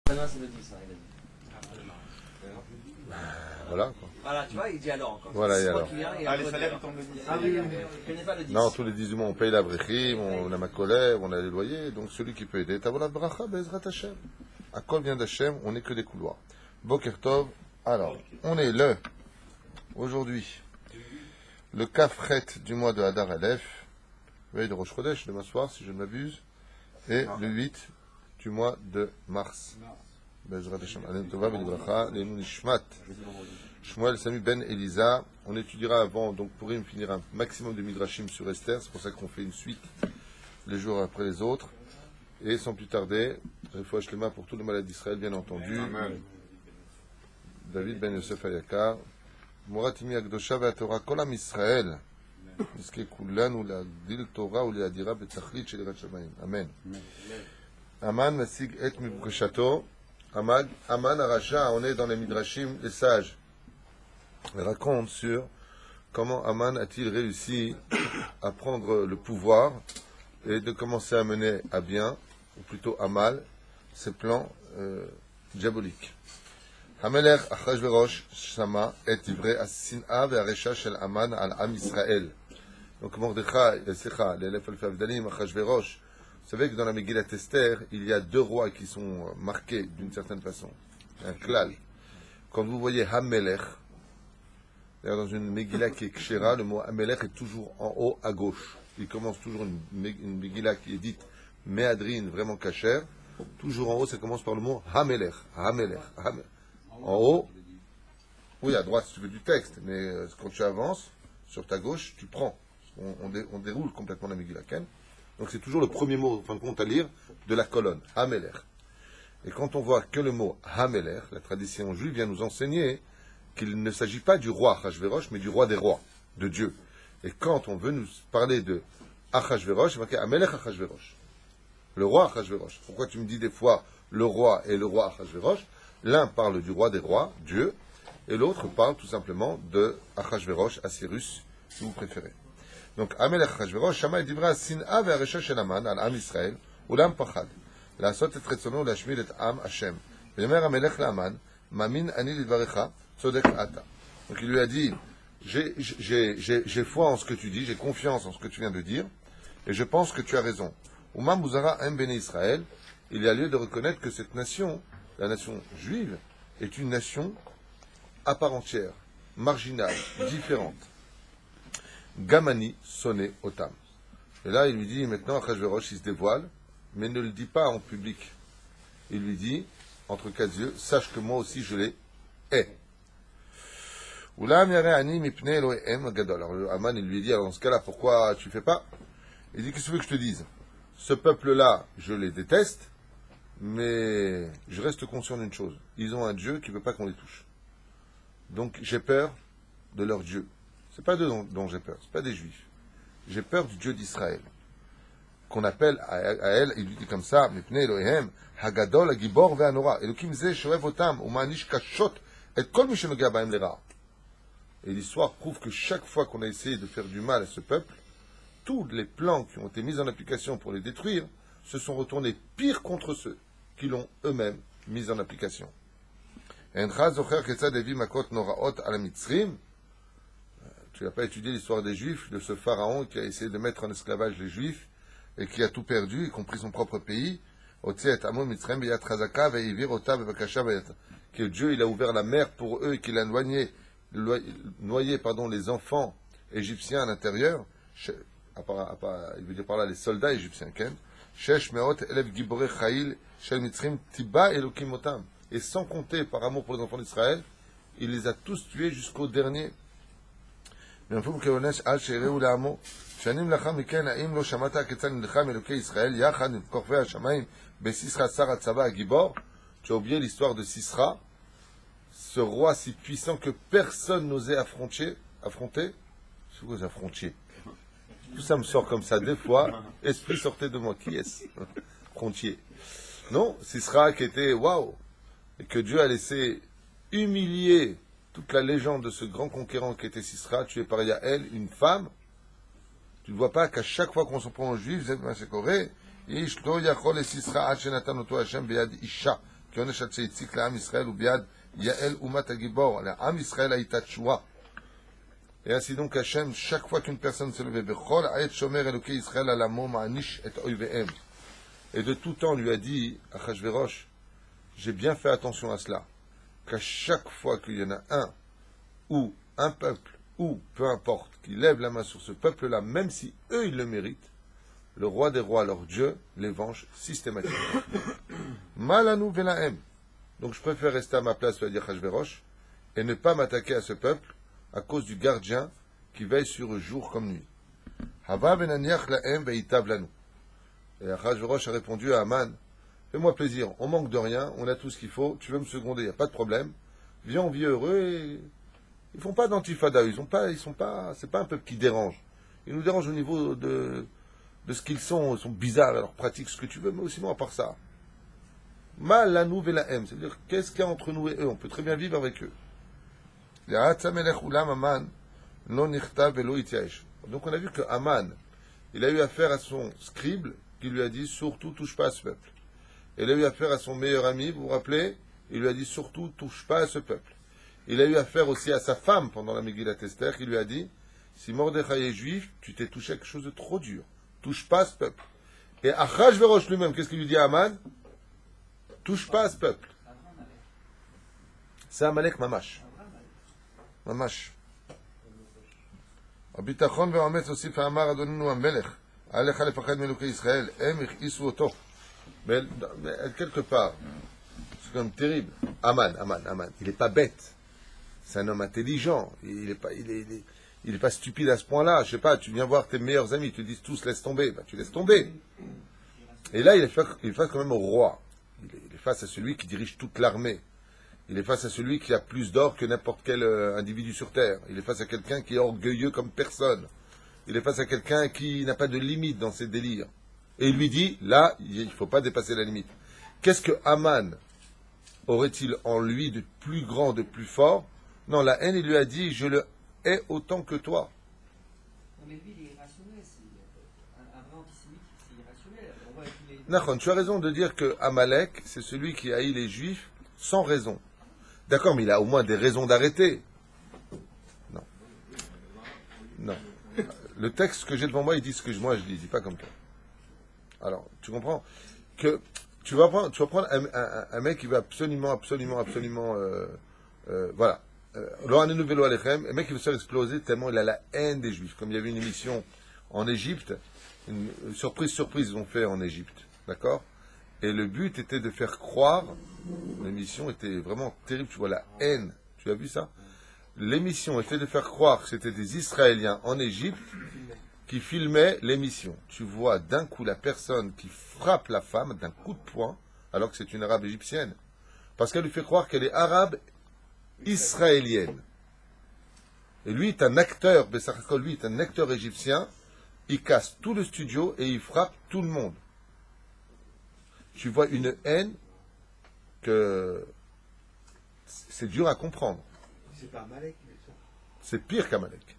Demain, c'est le 10, hein, il a dit. Voilà. Quoi. Voilà, tu vois, il dit alors encore. Voilà, et alors. Les salaires, ils tombent le 10. Ah oui, je connais pas le 10. Non, tous les 10 du mois, on paye la brechim, on a ma colère, on a les loyers, donc celui qui peut aider, Tavolat Bracha, Bezrat Hashem. À quoi vient d'Hachem, on n'est que des couloirs. Boker Tov, alors, on est aujourd'hui, le Kafret du mois de Hadar Aleph, veille de Rosh Chodesh, demain soir, si je ne m'abuse, et le 8 du mois de mars. Bezrat Hashem, Alem Tova, Belibracha, Leinu Nishmat. Shmuel Sami Ben Elisa, on étudiera avant, donc Purim finir un maximum de Midrashim sur Esther, c'est pour ça qu'on fait une suite les jours après les autres. Et sans plus tarder, Refoua Shlema pour tous les malades d'Israël, bien entendu. Amen. David Ben Yosef Ayakar, Muratimi Akdosha Ve'atora Kolam Israël, Niske Kulan ou la Dil Torah ou la Dira Betachlit Shel Yirat Shamayim. Amen. Aman Masig Et Mibreshato, Aman Arasha, on est dans les Midrashim, les sages. Il raconte sur comment Aman a-t-il réussi à prendre le pouvoir et de commencer à mener à bien, ou plutôt à mal, ses plans diaboliques. Hamelech Achashverosh Shama et Ivrei As-Sin'a ve'Aresha shel Aman al Am Israël. Donc Mordechai, l'élève Al-Favdalim, Achashverosh. Vous savez que dans la Megillat Esther, il y a deux rois qui sont marqués d'une certaine façon. Un klal. Quand vous voyez Hamelech, dans une Megillah qui est Kshera, le mot Hamelech est toujours en haut à gauche. Il commence toujours une Megillah qui est dite Méadrine, vraiment Kacher. Toujours en haut, ça commence par le mot Hamelech. Hamelech. En haut, oui, à droite si tu veux du texte, mais quand tu avances, sur ta gauche, tu prends. On déroule complètement la Megillah Ken. Donc c'est toujours le premier mot, en fin de compte, à lire de la colonne. Hamelech. Et quand on voit que le mot Hamelech, la tradition juive vient nous enseigner qu'il ne s'agit pas du roi Achashverosh, mais du roi des rois, de Dieu. Et quand on veut nous parler de Achashverosh, c'est marqué Amelech Achashverosh. Le roi Achashverosh. Pourquoi tu me dis des fois le roi et le roi Achashverosh? L'un parle du roi des rois, Dieu, et l'autre parle tout simplement de Achashverosh, Assyrus, si vous préférez. Donc Amelech Achashverosh, Shama et Divra Sin'a ve'Aresha shel Aman al Am Israël, Ulam Pachad, לעשות את רצונו ולהשמיד את עם השם. ויאמר המלך לאמן, מאמין אני לדבריך, צודק אתה. Donc il lui a dit, j'ai foi en ce que tu dis, j'ai confiance en ce que tu viens de dire, et je pense que tu as raison. Oumam Bouzara M. Béné Israël, il y a lieu de reconnaître que cette nation, la nation juive, est une nation à part entière, marginale, différente. Gamani sonné Otam. Et là, il lui dit, maintenant, Achashverosh, il se dévoile, mais ne le dit pas en public. Il lui dit, entre quatre yeux, sache que moi aussi je les hais. Alors le Haman, il lui dit, alors dans ce cas-là, pourquoi tu fais pas? Il dit, qu'est-ce que tu veux que je te dise? Ce peuple-là, je les déteste, mais je reste conscient d'une chose. Ils ont un Dieu qui ne veut pas qu'on les touche. Donc j'ai peur de leur Dieu. C'est pas d'eux dont j'ai peur, c'est pas des Juifs. J'ai peur du Dieu d'Israël. Qu'on appelle à elle, il lui dit comme ça, Mipnei Elohem, Hagadol, Hagibor ve'anora. Elokim ze shoev otam, umanish kashot, et kol mi shenoga bahem lera. Et l'histoire prouve que chaque fois qu'on a essayé de faire du mal à ce peuple, tous les plans qui ont été mis en application pour les détruire se sont retournés pire contre ceux qui l'ont eux-mêmes mis en application. Encha zocher ketzad evi makot noraot ala mitzrim. Tu n'as pas étudié l'histoire des Juifs, de ce pharaon qui a essayé de mettre en esclavage les Juifs et qui a tout perdu, y compris son propre pays. Que Dieu il a ouvert la mer pour eux et qu'il a noyé les enfants égyptiens à l'intérieur. Il veut dire par là les soldats égyptiens. Et sans compter par amour pour les enfants d'Israël, il les a tous tués jusqu'au dernier. שנים לאחר מכן, האם לא שמעת כיצד נלחם אלוקי ישראל יחד עם כוכבי השמיים בסיסרא שר הצבא הגיבור? Tu as oublié l'histoire de Sisra, ce roi si puissant que personne n'osait affronter. C'est quoi affronter? Tout ça me sort comme ça des fois. Esprit sortait de moi. Qui est-ce? Frontier. Non, Sisra qui était waouh, et que Dieu a laissé humilier toute la légende de ce grand conquérant qui était Sisra, tué par Yaël, une femme. Tu ne vois pas qu'à chaque fois qu'on se prend en juif, כי עונש עד שהציק לעם ישראל וביד יעל אומת הגיבור, לעם ישראל הייתה תשועה. Et ainsi donc Hachem, chaque fois qu'une personne se levait, Bechol Aet Shomer Elokei Israël Alamo Ma'anish et Oivehem. Et de tout temps lui a dit à Achashverosh, j'ai bien fait attention à cela, qu'à chaque fois qu'il y en a un, ou un peuple, ou peu importe, qui lève la main sur ce peuple-là, même si eux ils le méritent, le roi des rois, leur Dieu, les venge systématiquement. Malanu Velahem. Donc je préfère rester à ma place, lui a dit Achashverosh, et ne pas m'attaquer à ce peuple, à cause du gardien qui veille sur eux jour comme nuit. Hava benaniach lahem veitav lanu. Et Achashverosh a répondu à Aman, fais-moi plaisir, on manque de rien, on a tout ce qu'il faut, tu veux me seconder, il n'y a pas de problème. Viens, on vit heureux et ils font pas d'antifada, c'est pas un peuple qui dérange. Ils nous dérangent au niveau de ce qu'ils sont bizarres, leurs pratiques, ce que tu veux, mais aussi non à part ça. Ma lanu velahem, c'est-à-dire qu'est-ce qu'il y a entre nous et eux, on peut très bien vivre avec eux. Donc on a vu que Aman, il a eu affaire à son scribe qui lui a dit surtout touche pas à ce peuple. Il a eu affaire à son meilleur ami, vous vous rappelez, il lui a dit surtout touche pas à ce peuple. Il a eu affaire aussi à sa femme pendant la Megillat Esther qui lui a dit si Mordechai est juif, tu t'es touché à quelque chose de trop dur. Touche pas à ce peuple. Et Achashverosh lui-même, qu'est-ce qu'il lui dit à Aman? Touche pas à ce peuple. C'est Amalek Mamash. ממש. הביטחון והאומץ הוסיף ואמר אדוננו המלך, עליך לפחד מאלוקי ישראל, הם הכעיסו אותו. Quelque part, c'est quand même terrible. Aman, il n'est pas bête. C'est un homme intelligent. Il est pas stupide à ce point-là. Je sais pas, tu viens voir tes meilleurs amis, ils te disent tous laisse tomber. Bah, tu laisses tomber. Et là, il est face quand même au roi. Il est face à celui qui dirige toute l'armée. Il est face à celui qui a plus d'or que n'importe quel individu sur Terre. Il est face à quelqu'un qui est orgueilleux comme personne. Il est face à quelqu'un qui n'a pas de limite dans ses délires. Et il lui dit, là, il ne faut pas dépasser la limite. Qu'est-ce que Aman aurait-il en lui de plus grand, de plus fort? Non, la haine, il lui a dit, je le hais autant que toi. Non, mais lui, il est irrationnel. C'est un vrai antisémite, c'est irrationnel. On voit qu'il est... Nachon, tu as raison de dire que Amalek, c'est celui qui haït les Juifs sans raison. D'accord, mais il a au moins des raisons d'arrêter. Non. Le texte que j'ai devant moi, il dit ce que moi je dis, il dit pas comme toi. Alors, tu comprends que tu vas prendre un mec qui veut absolument, voilà. Un mec qui veut se faire exploser tellement il a la haine des Juifs. Comme il y avait une émission en Égypte, une surprise, ils ont fait en Égypte, d'accord? Et le but était de faire croire, l'émission était vraiment terrible, tu vois la haine, tu as vu ça? L'émission était de faire croire que c'était des Israéliens en Égypte qui filmaient l'émission. Tu vois d'un coup la personne qui frappe la femme d'un coup de poing, alors que c'est une arabe égyptienne, parce qu'elle lui fait croire qu'elle est arabe israélienne. Et lui est un acteur, Bessarkol, lui est un acteur égyptien, il casse tout le studio et il frappe tout le monde. Tu vois une haine que c'est dur à comprendre. C'est pas Amalek, mais ça. C'est pire qu'Amalek.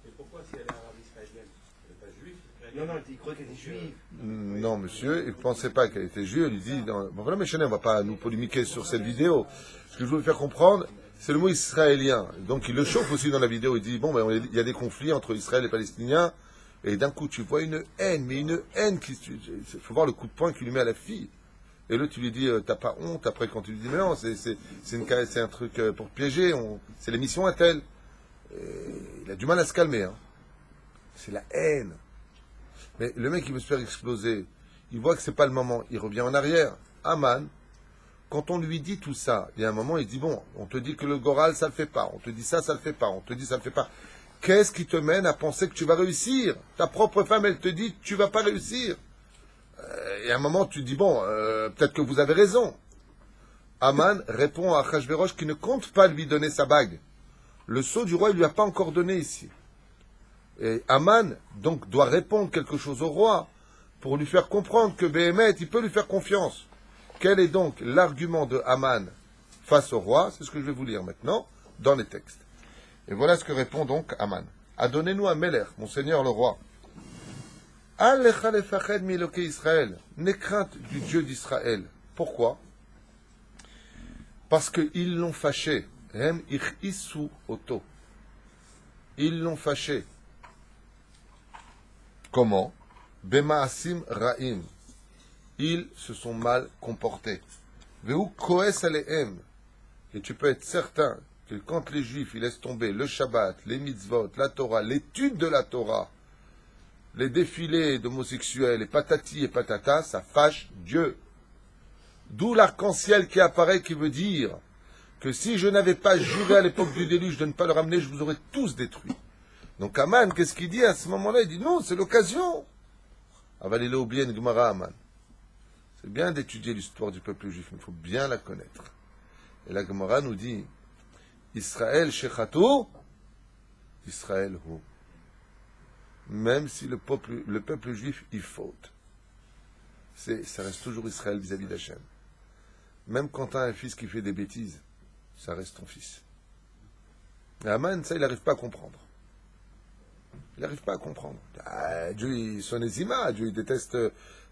Mais pourquoi si elle est arabe israélienne? Elle n'est pas juive? Non, il croit qu'elle est juive. Non, monsieur, il ne pensait pas qu'elle était juive. Il dit, bon, voilà, mais Chanel, on ne va pas nous polémiquer sur cette vidéo. Ce que je veux vous faire comprendre, c'est le mot israélien. Donc il le chauffe aussi dans la vidéo. Il dit, bon, ben, il y a des conflits entre Israël et les Palestiniens. Et d'un coup, tu vois une haine, mais une haine qui... Il faut voir le coup de poing qu'il lui met à la fille. Et là, tu lui dis, t'as pas honte, après, quand tu lui dis, mais non, c'est un truc pour piéger, c'est l'émission Intel. Il a du mal à se calmer, hein. C'est la haine. Mais le mec, il veut se faire exploser. Il voit que c'est pas le moment. Il revient en arrière. Aman, quand on lui dit tout ça, il y a un moment, il dit, bon, on te dit que le Goral, ça le fait pas. On te dit ça le fait pas. On te dit ça le fait pas. Qu'est-ce qui te mène à penser que tu vas réussir? Ta propre femme, elle te dit, tu vas pas réussir. Et à un moment, tu dis, bon, peut-être que vous avez raison. Aman répond à Achashverosh qui ne compte pas lui donner sa bague. Le sceau du roi, il lui a pas encore donné ici. Et Aman, donc, doit répondre quelque chose au roi pour lui faire comprendre que Béhémet, il peut lui faire confiance. Quel est donc l'argument de Aman face au roi? C'est ce que je vais vous lire maintenant dans les textes. Et voilà ce que répond donc Aman. Adonnez-nous un Meler, mon seigneur le roi. Al-lecha lefached mi Elokei Israël. N'aie crainte du Dieu d'Israël. Pourquoi? Parce qu'ils l'ont fâché. Hem ichisu oto. Ils l'ont fâché. Comment? Bemaasim ra'im. Ils se sont mal comportés. Veu koes alehem. Et tu peux être certain que quand les Juifs ils laissent tomber le Shabbat, les mitzvot, la Torah, l'étude de la Torah, les défilés d'homosexuels, les patati et patata, ça fâche Dieu. D'où l'arc-en-ciel qui apparaît, qui veut dire que si je n'avais pas juré à l'époque du déluge de ne pas le ramener, je vous aurais tous détruits. Donc Aman, qu'est-ce qu'il dit à ce moment-là? Il dit non, c'est l'occasion. Aval il a oublié une Gemara, Aman. C'est bien d'étudier l'histoire du peuple juif, mais il faut bien la connaître. Et la Gemara nous dit Israël shechatou, Israël hu. Même si le peuple juif y faute, ça reste toujours Israël vis-à-vis d'Hachem. Même quand tu as un fils qui fait des bêtises, ça reste ton fils. Et Aman, ça, il n'arrive pas à comprendre. Il n'arrive pas à comprendre. Ah, Dieu, il son ezima, Dieu, il déteste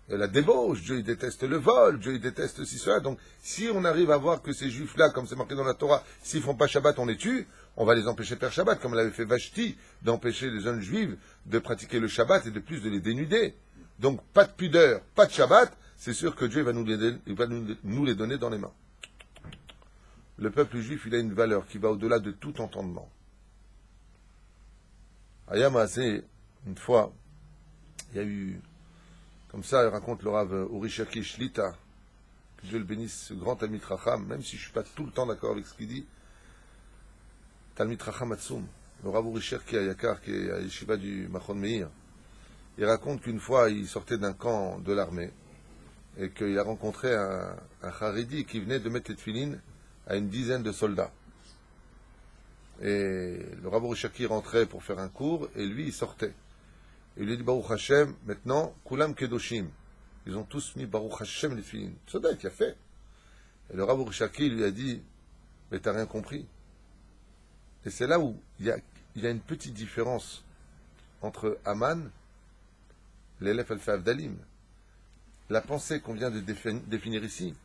la débauche, Dieu, il déteste le vol, Dieu, il déteste ceci, cela. Donc, si on arrive à voir que ces juifs-là, comme c'est marqué dans la Torah, s'ils font pas Shabbat, on les tue, on va les empêcher de faire Shabbat, comme l'avait fait Vashti, d'empêcher les jeunes juifs de pratiquer le Shabbat et de plus de les dénuder. Donc, pas de pudeur, pas de Shabbat, c'est sûr que Dieu va nous les donner dans les mains. Le peuple juif, il a une valeur qui va au-delà de tout entendement. Ayam Azé, une fois, il y a eu, comme ça, il raconte le Rav Urishaki Shlita, que Dieu le bénisse, ce grand Talmid Chacham, même si je ne suis pas tout le temps d'accord avec ce qu'il dit, Talmid Chacham Atsum, le Rav Urishaki Ayakar, qui est à Yeshiva du Machon Meir, il raconte qu'une fois, il sortait d'un camp de l'armée, et qu'il a rencontré un Haredi qui venait de mettre les tefilines à une dizaine de soldats. Et le Rav Urishaki rentrait pour faire un cours, et lui, il sortait. Et il lui dit, Baruch Hashem, maintenant, Kulam Kedoshim. Ils ont tous mis Baruch Hashem les tefilines. Tzodek, il a fait. Et le Rav Urishaki lui a dit, mais t'as rien compris. Et c'est là où il y a une petite différence entre Aman, l'élève al Avdalim. La pensée qu'on vient de définir ici,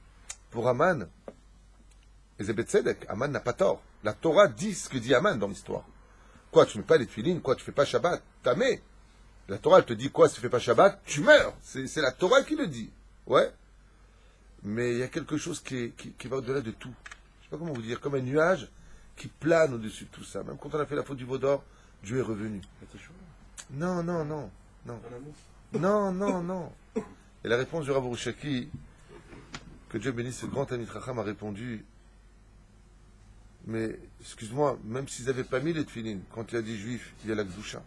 pour Aman, et Zebet Tzedek, Aman n'a pas tort. La Torah dit ce que dit Aman dans l'histoire. Quoi, tu ne mets pas les tefilines, quoi, tu ne fais pas Shabbat, tamé. La Torah, elle te dit quoi, si tu ne fais pas Shabbat, tu meurs. C'est la Torah qui le dit. Ouais. Mais il y a quelque chose qui va au-delà de tout. Je ne sais pas comment vous dire, comme un nuage qui plane au-dessus de tout ça. Même quand on a fait la faute du veau d'or, Dieu est revenu. Non, non, non, non. Non, non, non. Et la réponse du Rav Urishaki, que Dieu bénisse, ce grand Talmid Chacham, a répondu, mais, excuse-moi, même s'ils n'avaient pas mis les tefilines, quand il y a des juifs, il y a la Gdusha.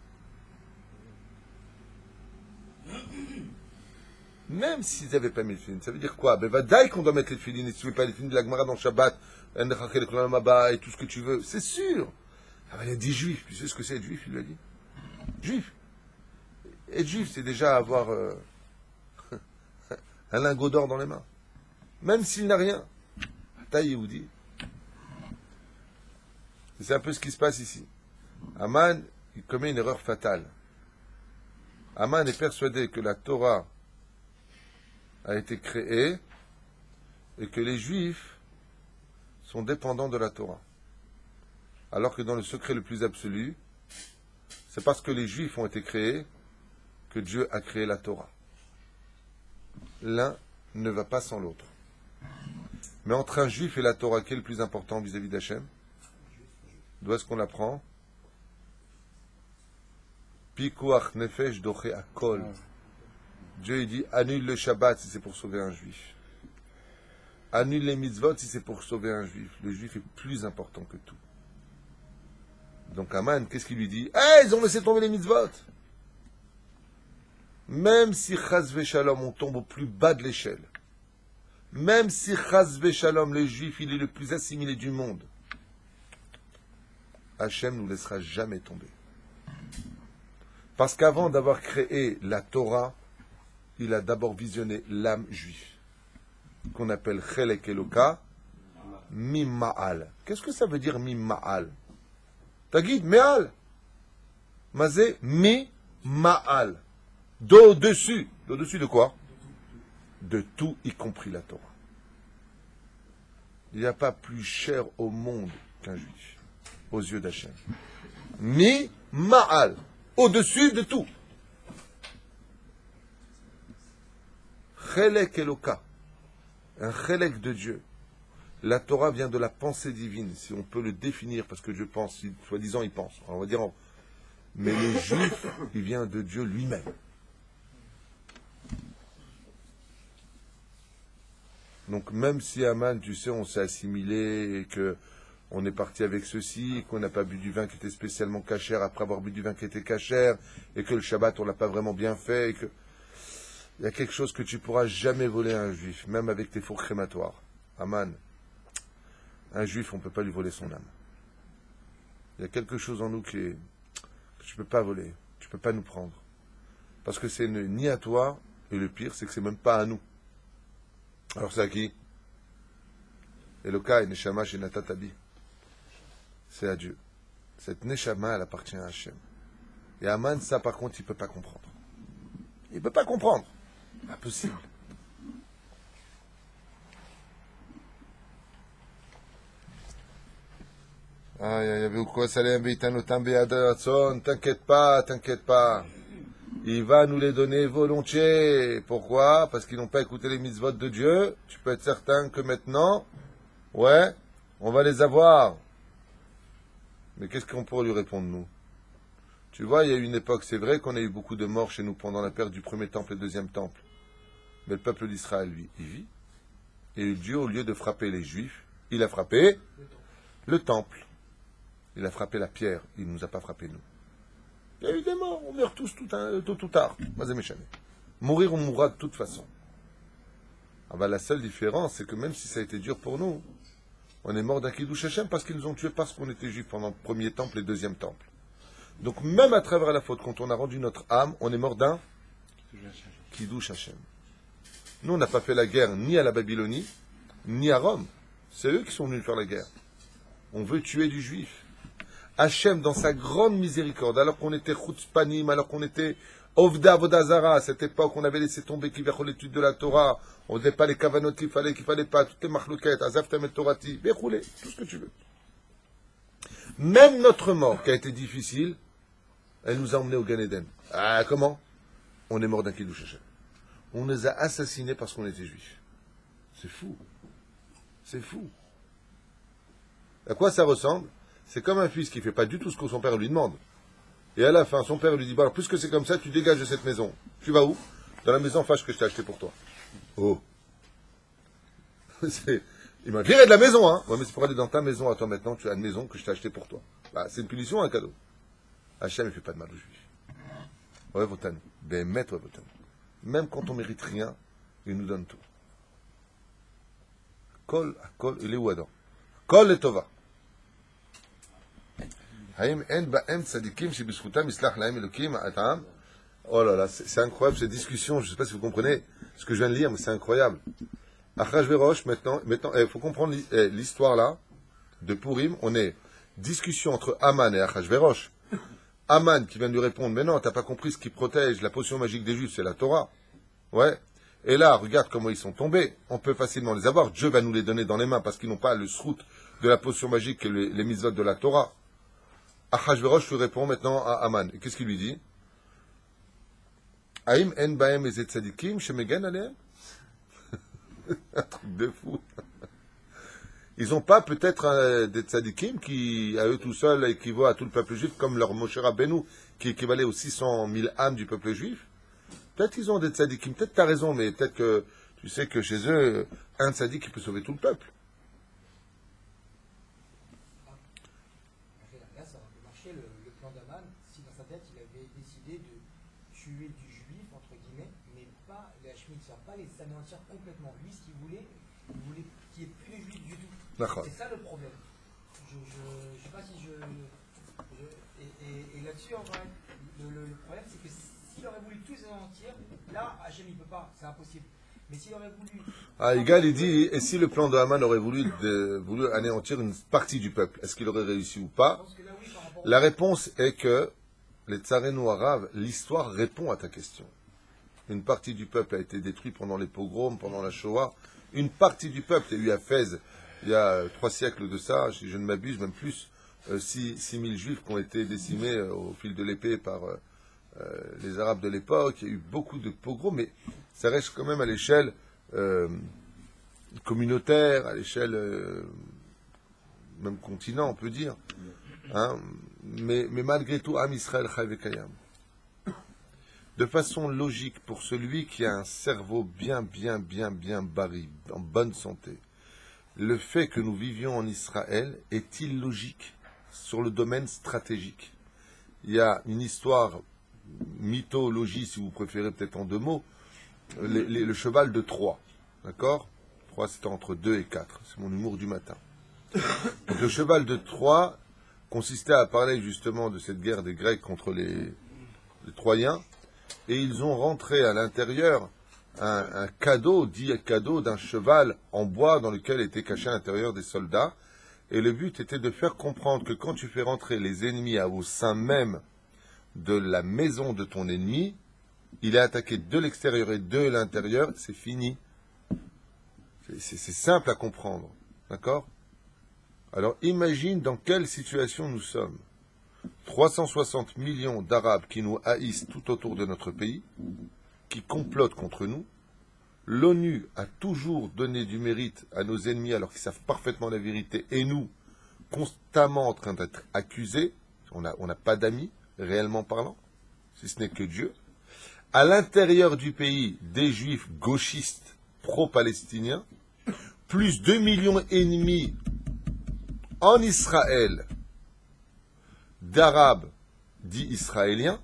Même s'ils n'avaient pas mis les tefilines, ça veut dire quoi? Ben, vadaï qu'on doit mettre les tefilines, et si tu ne mets pas les tefilines de la Gemara dans le Shabbat, et tout ce que tu veux, c'est sûr. Ah ben, il y a 10 juifs, tu sais ce que c'est être juif, il lui a dit. Juif. Être juif, c'est déjà avoir un lingot d'or dans les mains. Même s'il n'a rien. Taï Yehoudi. C'est un peu ce qui se passe ici. Aman, il commet une erreur fatale. Aman est persuadé que la Torah a été créée et que les Juifs sont dépendants de la Torah. Alors que dans le secret le plus absolu, c'est parce que les Juifs ont été créés que Dieu a créé la Torah. L'un ne va pas sans l'autre. Mais entre un Juif et la Torah, quel est le plus important vis-à-vis d'Hachem? D'où est-ce qu'on l'apprend? Pikuach nefesh doche akol. Dieu il dit annule le Shabbat si c'est pour sauver un Juif. Annule les mitzvot si c'est pour sauver un Juif. Le Juif est plus important que tout. Donc Aman, qu'est-ce qu'il lui dit? Ils ont laissé tomber les mitzvot. Même si chas v'shalom, on tombe au plus bas de l'échelle. Même si chas v'shalom, le Juif, il est le plus assimilé du monde. Hachem ne nous laissera jamais tomber. Parce qu'avant d'avoir créé la Torah, il a d'abord visionné l'âme juive, qu'on appelle Chelek Eloka, Mimma'al. Qu'est-ce que ça veut dire Mimma'al? Tagid, Me'al. Mazé, Mimma'al. D'au-dessus. D'au-dessus de quoi? De tout, y compris la Torah. Il n'y a pas plus cher au monde qu'un juif, aux yeux d'Hachem. Mi ma'al, au-dessus de tout. Chelek Eloka, un chelek de Dieu. La Torah vient de la pensée divine, si on peut le définir, parce que je pense, soi-disant il pense. On va dire, mais le juif, il vient de Dieu lui-même. Donc même si Aman, tu sais, on s'est assimilé et que on est parti avec ceci, qu'on n'a pas bu du vin qui était spécialement cachère après avoir bu du vin qui était cachère, et que le Shabbat on l'a pas vraiment bien fait, et que il y a quelque chose que tu pourras jamais voler à un juif, même avec tes fours crématoires. Aman, un juif, on ne peut pas lui voler son âme. Il y a quelque chose en nous que tu ne peux pas voler, tu ne peux pas nous prendre. Parce que c'est ni à toi, et le pire, c'est que c'est même pas à nous. Alors c'est à qui? Eloka et Neshama chez Natatabi. C'est à Dieu. Cette Neshama, elle appartient à Hachem. Et Aman, ça par contre, il ne peut pas comprendre. Il ne peut pas comprendre. Impossible. T'inquiète pas, t'inquiète pas. Il va nous les donner volontiers. Pourquoi? Parce qu'ils n'ont pas écouté les mitzvot de Dieu. Tu peux être certain que maintenant, ouais, on va les avoir. Mais qu'est-ce qu'on pourrait lui répondre, nous? Tu vois, il y a eu une époque, c'est vrai qu'on a eu beaucoup de morts chez nous pendant la période du premier temple et deuxième temple. Mais le peuple d'Israël, lui, il vit. Et Dieu, au lieu de frapper les Juifs, il a frappé le temple. Il a frappé la pierre. Il ne nous a pas frappé, nous. Il y a eu des morts. On meurt tous tôt ou tard. Mourir, on mourra de toute façon. Ah bah, la seule différence, c'est que même si ça a été dur pour nous, on est mort d'un Kiddush Hashem parce qu'ils nous ont tués parce qu'on était Juifs pendant le premier temple et le deuxième temple. Donc même à travers la faute, quand on a rendu notre âme, on est mort d'un Kiddush Hashem. Nous, on n'a pas fait la guerre ni à la Babylonie, ni à Rome. C'est eux qui sont venus faire la guerre. On veut tuer du juif. Hachem, dans sa grande miséricorde, alors qu'on était Chutzpanim, alors qu'on était Ovda Vodazara, à cette époque, on avait laissé tomber qui vers l'étude de la Torah, on ne faisait pas les kavanot qu'il fallait pas, toutes les marlouquettes, Azaftem et Torati, Bechoulé, tout ce que tu veux. Même notre mort, qui a été difficile, elle nous a emmenés au Gan Eden. Ah, comment? On est mort d'un Kiddush Hashem. On nous a assassinés parce qu'on était juifs. C'est fou. C'est fou. À quoi ça ressemble? C'est comme un fils qui ne fait pas du tout ce que son père lui demande. Et à la fin, son père lui dit, bah, puisque c'est comme ça, tu dégages de cette maison. Tu vas où? Dans la maison fâche que je t'ai acheté pour toi. Oh. Il m'a viré de la maison, hein. Ouais, mais c'est pour aller dans ta maison à toi maintenant, tu as une maison que je t'ai achetée pour toi. Bah, c'est une punition, un cadeau. Hachem ne fait pas de mal aux juifs. Ouais, votan. Ben, maître, votan. Même quand on ne mérite rien, il nous donne tout. Kol, il est où Adam? Kol et Tova. Oh là là, c'est incroyable cette discussion. Je ne sais pas si vous comprenez ce que je viens de lire, mais c'est incroyable. Achashverosh, maintenant, il faut comprendre l'histoire là de Purim. On est discussion entre Aman et Achashverosh. Aman qui vient de lui répondre, mais non, t'as pas compris ce qui protège la potion magique des Juifs, c'est la Torah. Ouais. Et là, regarde comment ils sont tombés. On peut facilement les avoir. Dieu va nous les donner dans les mains parce qu'ils n'ont pas le srout de la potion magique et les mitzvot de la Torah. Achashverosh lui répond maintenant à Aman. Et qu'est-ce qu'il lui dit? Aïm en baem ezet tzadikim shemegen alehem. Un truc de fou. Ils n'ont pas peut-être des tzadikim qui, à eux tout seuls, équivaut à tout le peuple juif, comme leur Moshe Rabbeinu, qui équivalait aux 600 000 âmes du peuple juif. Peut-être qu'ils ont des tzadikim. Peut-être tu as raison, mais peut-être que tu sais que chez eux, un tzadik qui peut sauver tout le peuple. Là, ça aurait pu marcher le plan d'Aman si dans sa tête il avait décidé de tuer du juif, entre guillemets, mais pas les Hashmites, pas les anéantir complètement. Lui, ce qu'il voulait qu'il n'y ait plus les juifs du tout. C'est ça le problème. Je ne sais pas si et là-dessus, en vrai, le problème, c'est que s'il aurait voulu tous les anéantir, là, Hachem, il ne peut pas, c'est impossible. Mais s'il aurait voulu... Ah, Igal, il dit, et si le plan de Haman aurait voulu anéantir une partie du peuple, est-ce qu'il aurait réussi ou pas? Là, oui, la réponse est que les Tsarenu arabes, l'histoire répond à ta question. Une partie du peuple a été détruite pendant les pogroms, pendant la Shoah. Une partie du peuple, il y a eu à Fès il y a 3 siècles de ça, si je ne m'abuse, même plus, 6 000 juifs qui ont été décimés au fil de l'épée par les Arabes de l'époque. Il y a eu beaucoup de pogroms, mais ça reste quand même à l'échelle communautaire, à l'échelle même continent, on peut dire. Hein, mais malgré tout, Am Israël Chai Vekayam. De façon logique, pour celui qui a un cerveau bien barré, en bonne santé, le fait que nous vivions en Israël est illogique sur le domaine stratégique. Il y a une histoire, mythologie si vous préférez peut-être en 2 mots, le cheval de Troie, d'accord? Troie c'était entre 2 et 4, c'est mon humour du matin. Donc, le cheval de Troie consistait à parler justement de cette guerre des Grecs contre les Troyens, et ils ont rentré à l'intérieur un cadeau, dit cadeau d'un cheval en bois dans lequel était caché à l'intérieur des soldats. Et le but était de faire comprendre que quand tu fais rentrer les ennemis au sein même de la maison de ton ennemi, il est attaqué de l'extérieur et de l'intérieur, c'est fini. C'est simple à comprendre. D'accord? Alors imagine dans quelle situation nous sommes. 360 millions d'Arabes qui nous haïssent tout autour de notre pays, qui complotent contre nous. L'ONU a toujours donné du mérite à nos ennemis alors qu'ils savent parfaitement la vérité, et nous, constamment en train d'être accusés. On n'a pas d'amis, réellement parlant, si ce n'est que Dieu. À l'intérieur du pays, des juifs gauchistes pro-palestiniens, plus 2 millions et demi en Israël d'Arabes dits israéliens,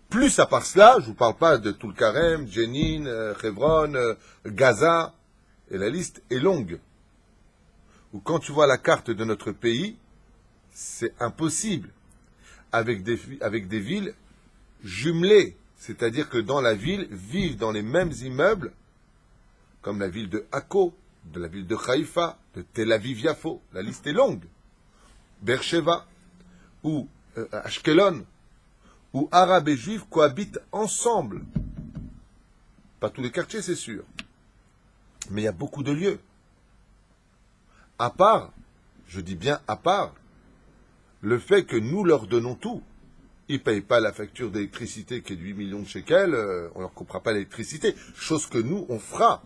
plus à part cela, je ne vous parle pas de Tulkarem, Jenin, Hebron, Gaza, et la liste est longue. Ou quand tu vois la carte de notre pays, c'est impossible. Avec des villes jumelées, c'est-à-dire que dans la ville, vivent dans les mêmes immeubles, comme la ville de Akko, de la ville de Haïfa, de Tel Aviv-Yafo, la liste est longue. Beersheva, ou Ashkelon, où Arabes et Juifs cohabitent ensemble. Pas tous les quartiers, c'est sûr. Mais il y a beaucoup de lieux. À part, je dis bien à part, le fait que nous leur donnons tout. Ils ne payent pas la facture d'électricité qui est de 8 millions de shekels, on ne leur coupera pas l'électricité. Chose que nous, on fera.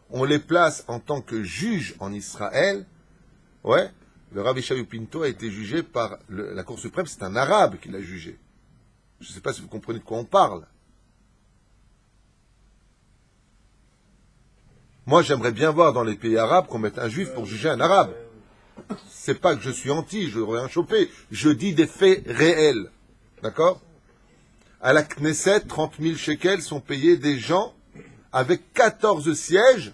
On les place en tant que juges en Israël. Ouais, le Rav Yeshayahu Pinto a été jugé par la Cour suprême, c'est un Arabe qui l'a jugé. Je ne sais pas si vous comprenez de quoi on parle. Moi, j'aimerais bien voir dans les pays arabes qu'on mette un juif pour juger un arabe. C'est pas que je suis anti, je n'aurais rien chopé. Je dis des faits réels. D'accord? À la Knesset, 30 000 shekels sont payés des gens avec 14 sièges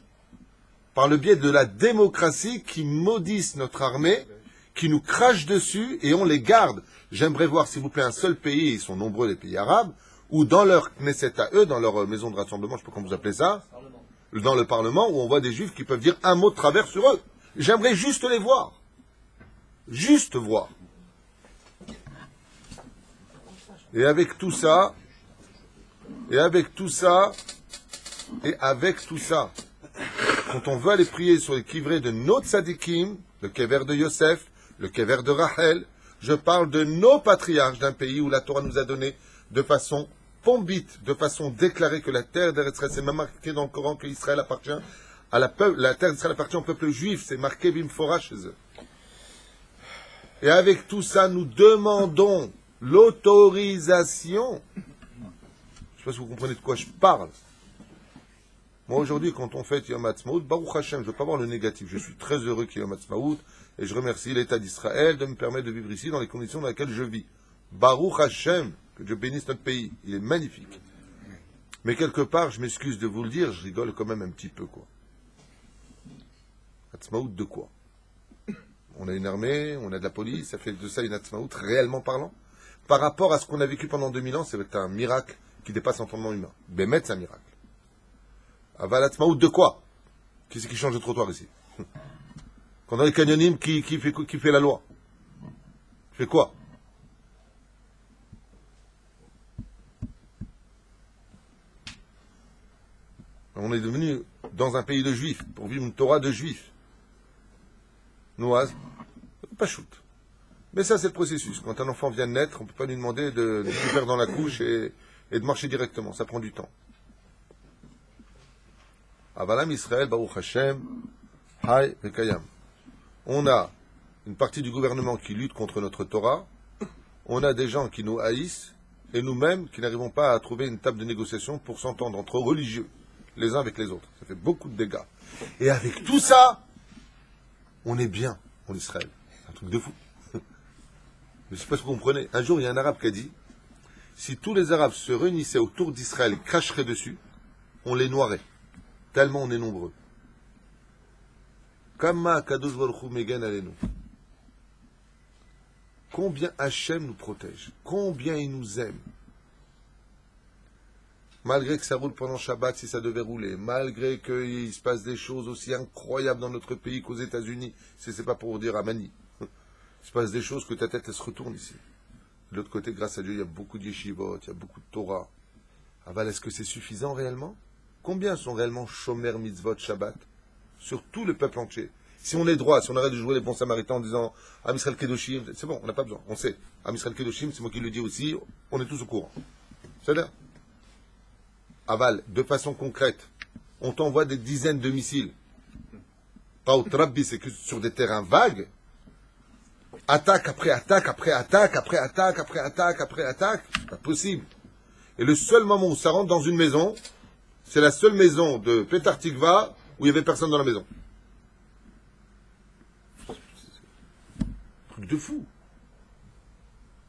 par le biais de la démocratie qui maudissent notre armée, qui nous crachent dessus et on les garde. J'aimerais voir, s'il vous plaît, un seul pays, ils sont nombreux les pays arabes, où dans leur Knesset à eux, dans leur maison de rassemblement, je ne sais pas comment vous appelez ça, dans le Parlement, où on voit des juifs qui peuvent dire un mot de travers sur eux. J'aimerais juste les voir. Juste voir. Et avec tout ça, quand on veut aller prier sur les kivrés de nos tzadikim, le kever de Yosef, le kever de Rachel, je parle de nos patriarches d'un pays où la Torah nous a donné de façon pombite, de façon déclarée que la terre d'Eretz Israël, c'est même marqué dans le Coran que Israël appartient à la terre d'Israël appartient au peuple juif, c'est marqué Bimfora chez eux. Et avec tout ça, nous demandons l'autorisation. Je ne sais pas si vous comprenez de quoi je parle. Moi, aujourd'hui, quand on fête Yom Ha'atzmaut, Baruch Hashem, je ne veux pas voir le négatif. Je suis très heureux qu'il y ait Yom Ha'atzmaut et je remercie l'État d'Israël de me permettre de vivre ici dans les conditions dans lesquelles je vis. Baruch Hashem, que Dieu bénisse notre pays. Il est magnifique. Mais quelque part, je m'excuse de vous le dire, je rigole quand même un petit peu, quoi. Ha'atzmaut de quoi? On a une armée, on a de la police, ça fait de ça une Ha'atzmaut réellement parlant. Par rapport à ce qu'on a vécu pendant 2000 ans, c'est un miracle qui dépasse l'entendement humain. Bémet, c'est un miracle. Aval Ha'atzmaut de quoi? Qui c'est qui change de trottoir ici? Quand on a les canyonim, qui fait la loi? Fait quoi? On est devenu dans un pays de juifs, pour vivre une Torah de juifs. Noise, pas shoot. Mais ça, c'est le processus. Quand un enfant vient de naître, on ne peut pas lui demander de tout faire dans la couche et de marcher directement. Ça prend du temps. Avalam Israël, Baruch Hashem, Hay Vekayam. On a une partie du gouvernement qui lutte contre notre Torah. On a des gens qui nous haïssent. Et nous-mêmes qui n'arrivons pas à trouver une table de négociation pour s'entendre entre religieux, les uns avec les autres. Ça fait beaucoup de dégâts. Et avec tout ça, on est bien en Israël. C'est un truc de fou. Je ne sais pas si vous comprenez. Un jour, il y a un Arabe qui a dit, si tous les Arabes se réunissaient autour d'Israël et cracheraient dessus, on les noierait. Tellement on est nombreux. Kama Kadosh Baruch Hu Megen Alenu. Combien Hachem nous protège, combien il nous aime. Malgré que ça roule pendant Shabbat si ça devait rouler, malgré qu'il se passe des choses aussi incroyables dans notre pays qu'aux États-Unis, c'est pas pour dire Amani. Il se passe des choses que ta tête elle se retourne ici. De l'autre côté, grâce à Dieu, il y a beaucoup de yeshivot, il y a beaucoup de Torah. Aval, est-ce que c'est suffisant réellement? Combien sont réellement Shomer Mitzvot Shabbat sur tout le peuple entier? Si on est droit, si on arrête de jouer les bons samaritains en disant Am Israël Kedoshim, c'est bon, on n'a pas besoin, on sait. Am Israël Kedoshim, c'est moi qui le dis aussi, on est tous au courant. C'est-à-dire, Aval, de façon concrète, on t'envoie des dizaines de missiles. Pas au Trabbi, c'est que sur des terrains vagues. Attaque après attaque, après attaque, après attaque, après attaque, après attaque. C'est pas possible. Et le seul moment où ça rentre dans une maison, c'est la seule maison de Petar Tikva où il n'y avait personne dans la maison. Truc de fou.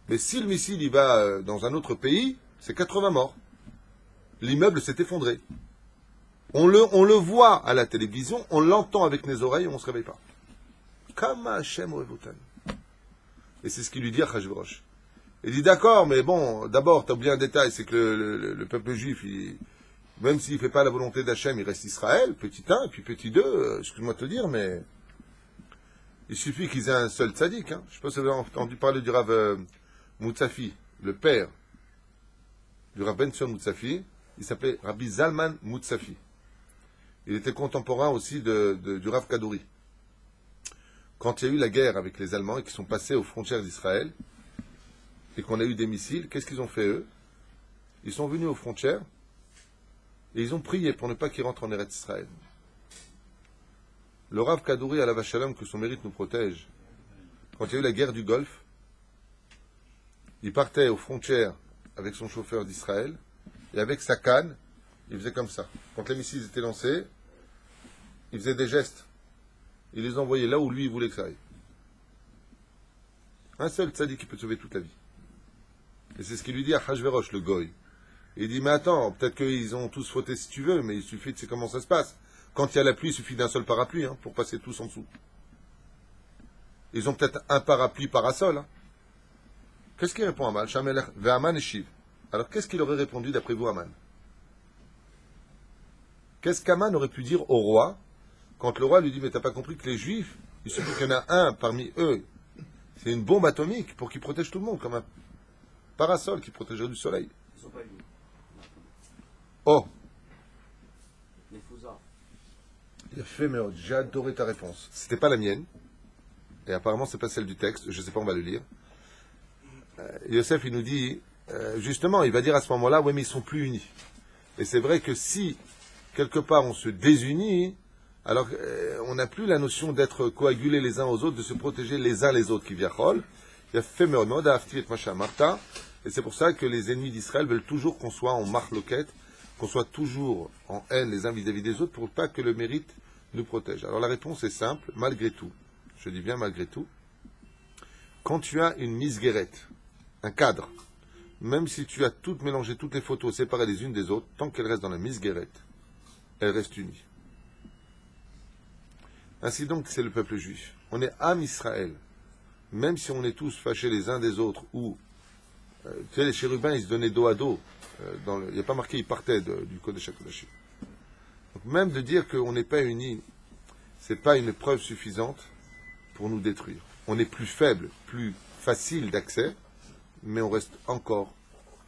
Mais si le missile il va dans un autre pays, c'est 80 morts. L'immeuble s'est effondré. On le voit à la télévision, on l'entend avec les oreilles et on ne se réveille pas. Kama Hashem Oevotan. Et c'est ce qu'il lui dit à Achashverosh. Il dit d'accord, mais bon, d'abord, tu as oublié un détail, c'est que le peuple juif, même s'il ne fait pas la volonté d'Hachem, il reste Israël, petit 1, et puis petit 2, excuse-moi de te dire, mais il suffit qu'ils aient un seul tzaddik. Hein. Je ne sais pas si vous avez entendu parler du Rav Moutsafi, le père du Rav Ben Sion Moutsafi, il s'appelait Rabbi Zalman Moutsafi. Il était contemporain aussi du Rav Kadouri. Quand il y a eu la guerre avec les Allemands et qu'ils sont passés aux frontières d'Israël, et qu'on a eu des missiles, qu'est-ce qu'ils ont fait eux? Ils sont venus aux frontières, et ils ont prié pour ne pas qu'ils rentrent en Eretz Israël. Le Rav Kadouri à la Vachalom, que son mérite nous protège, quand il y a eu la guerre du Golfe, il partait aux frontières avec son chauffeur d'Israël, et avec sa canne, il faisait comme ça. Quand les missiles étaient lancés, il faisait des gestes. Il les envoyait là où lui il voulait que ça aille. Un seul tzaddik qui peut sauver toute la vie. Et c'est ce qu'il lui dit à Achashverosh, le goy. Il dit, mais attends, peut-être qu'ils ont tous fauté si tu veux, mais il suffit de c'est comment ça se passe. Quand il y a la pluie, il suffit d'un seul parapluie pour passer tous en dessous. Ils ont peut-être un parapluie parasol. Hein. Qu'est-ce qu'il répond à Aman? Shamelech ve'Aman et Shiv. Alors qu'est-ce qu'il aurait répondu d'après vous, Aman? Qu'est-ce qu'Aman aurait pu dire au roi quand le roi lui dit, mais t'as pas compris que les Juifs, il suffit qu'il y en a un parmi eux, c'est une bombe atomique pour qu'ils protègent tout le monde, comme un parasol qui protégerait du soleil. Ils sont pas venus. Oh, Les Fouzards. il a fait, mais j'ai adoré ta réponse. C'était pas la mienne, et apparemment c'est pas celle du texte, je sais pas, on va le lire. Yosef, il nous dit, justement, il va dire à ce moment-là, oui, mais ils sont plus unis. Et c'est vrai que si, quelque part, on se désunit, alors on n'a plus la notion d'être coagulés les uns aux autres, de se protéger les uns les autres qui viachol. Il a fait mode à Afti et Macha Martha, et c'est pour ça que les ennemis d'Israël veulent toujours qu'on soit en marloquette, qu'on soit toujours en haine les uns vis-à-vis des autres, pour pas que le mérite nous protège. Alors la réponse est simple, malgré tout. Je dis bien malgré tout. Quand tu as une misguérette, un cadre, même si tu as toutes mélangé toutes les photos séparées les unes des autres, tant qu'elles restent dans la misguérette, elles restent unies. Ainsi donc, c'est le peuple juif. On est Am Israël. Même si on est tous fâchés les uns des autres, ou, tu sais, les chérubins, ils se donnaient dos à dos. Il n'y a pas marqué, ils partaient du Kodesh HaKodashim. Donc même de dire qu'on n'est pas unis, ce n'est pas une preuve suffisante pour nous détruire. On est plus faible, plus facile d'accès, mais on reste encore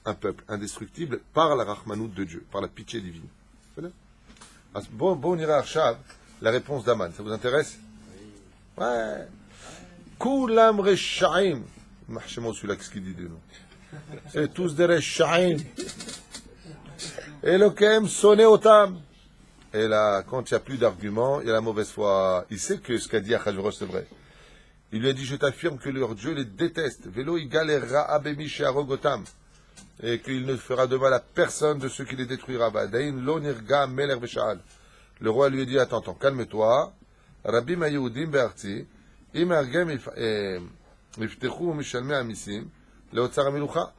un peuple indestructible par la Rahmanout de Dieu, par la pitié divine. Bon, on ira à Arshab, la réponse d'Aman. Ça vous intéresse? Ouais. Koulam Reshaim. Marchez-moi celui-là, qu'est-ce qu'il dit de nous? C'est tous des Reshaim. Elokem sonné otam. Et là, quand il n'y a plus d'arguments, il y a la mauvaise foi. Il sait que ce qu'a dit Achashverosh, c'est vrai. Il lui a dit, je t'affirme que leur Dieu les déteste. Vélo igalera abemi chez Arogotam. Et qu'il ne fera de mal à personne de ceux qui les détruira. Dain lo nirga meler veshal. Le roi lui a dit, attends, calme-toi. Rabbi Mayehudim be'arti. Im argem iftechu mishalme amisim. Leotzar amilucha.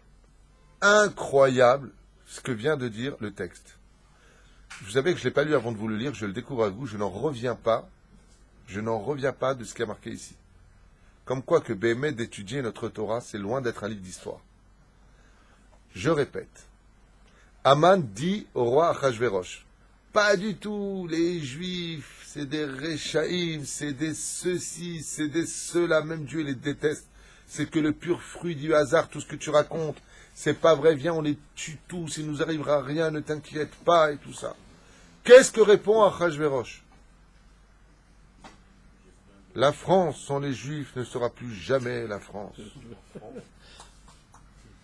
Incroyable ce que vient de dire le texte. Vous savez que je ne l'ai pas lu avant de vous le lire, je le découvre avec vous, je n'en reviens pas de ce qui est marqué ici. Comme quoi que Béhémet d'étudier notre Torah, c'est loin d'être un livre d'histoire. Je répète, Aman dit au roi Achashverosh, pas du tout, les Juifs, c'est des Réchaïm, c'est des ceux-ci, c'est des ceux-là, même Dieu les déteste, c'est que le pur fruit du hasard, tout ce que tu racontes, c'est pas vrai, viens, on les tue tous, il nous arrivera rien, ne t'inquiète pas, et tout ça. Qu'est-ce que répond Achashverosh? La France, sans les Juifs, ne sera plus jamais la France.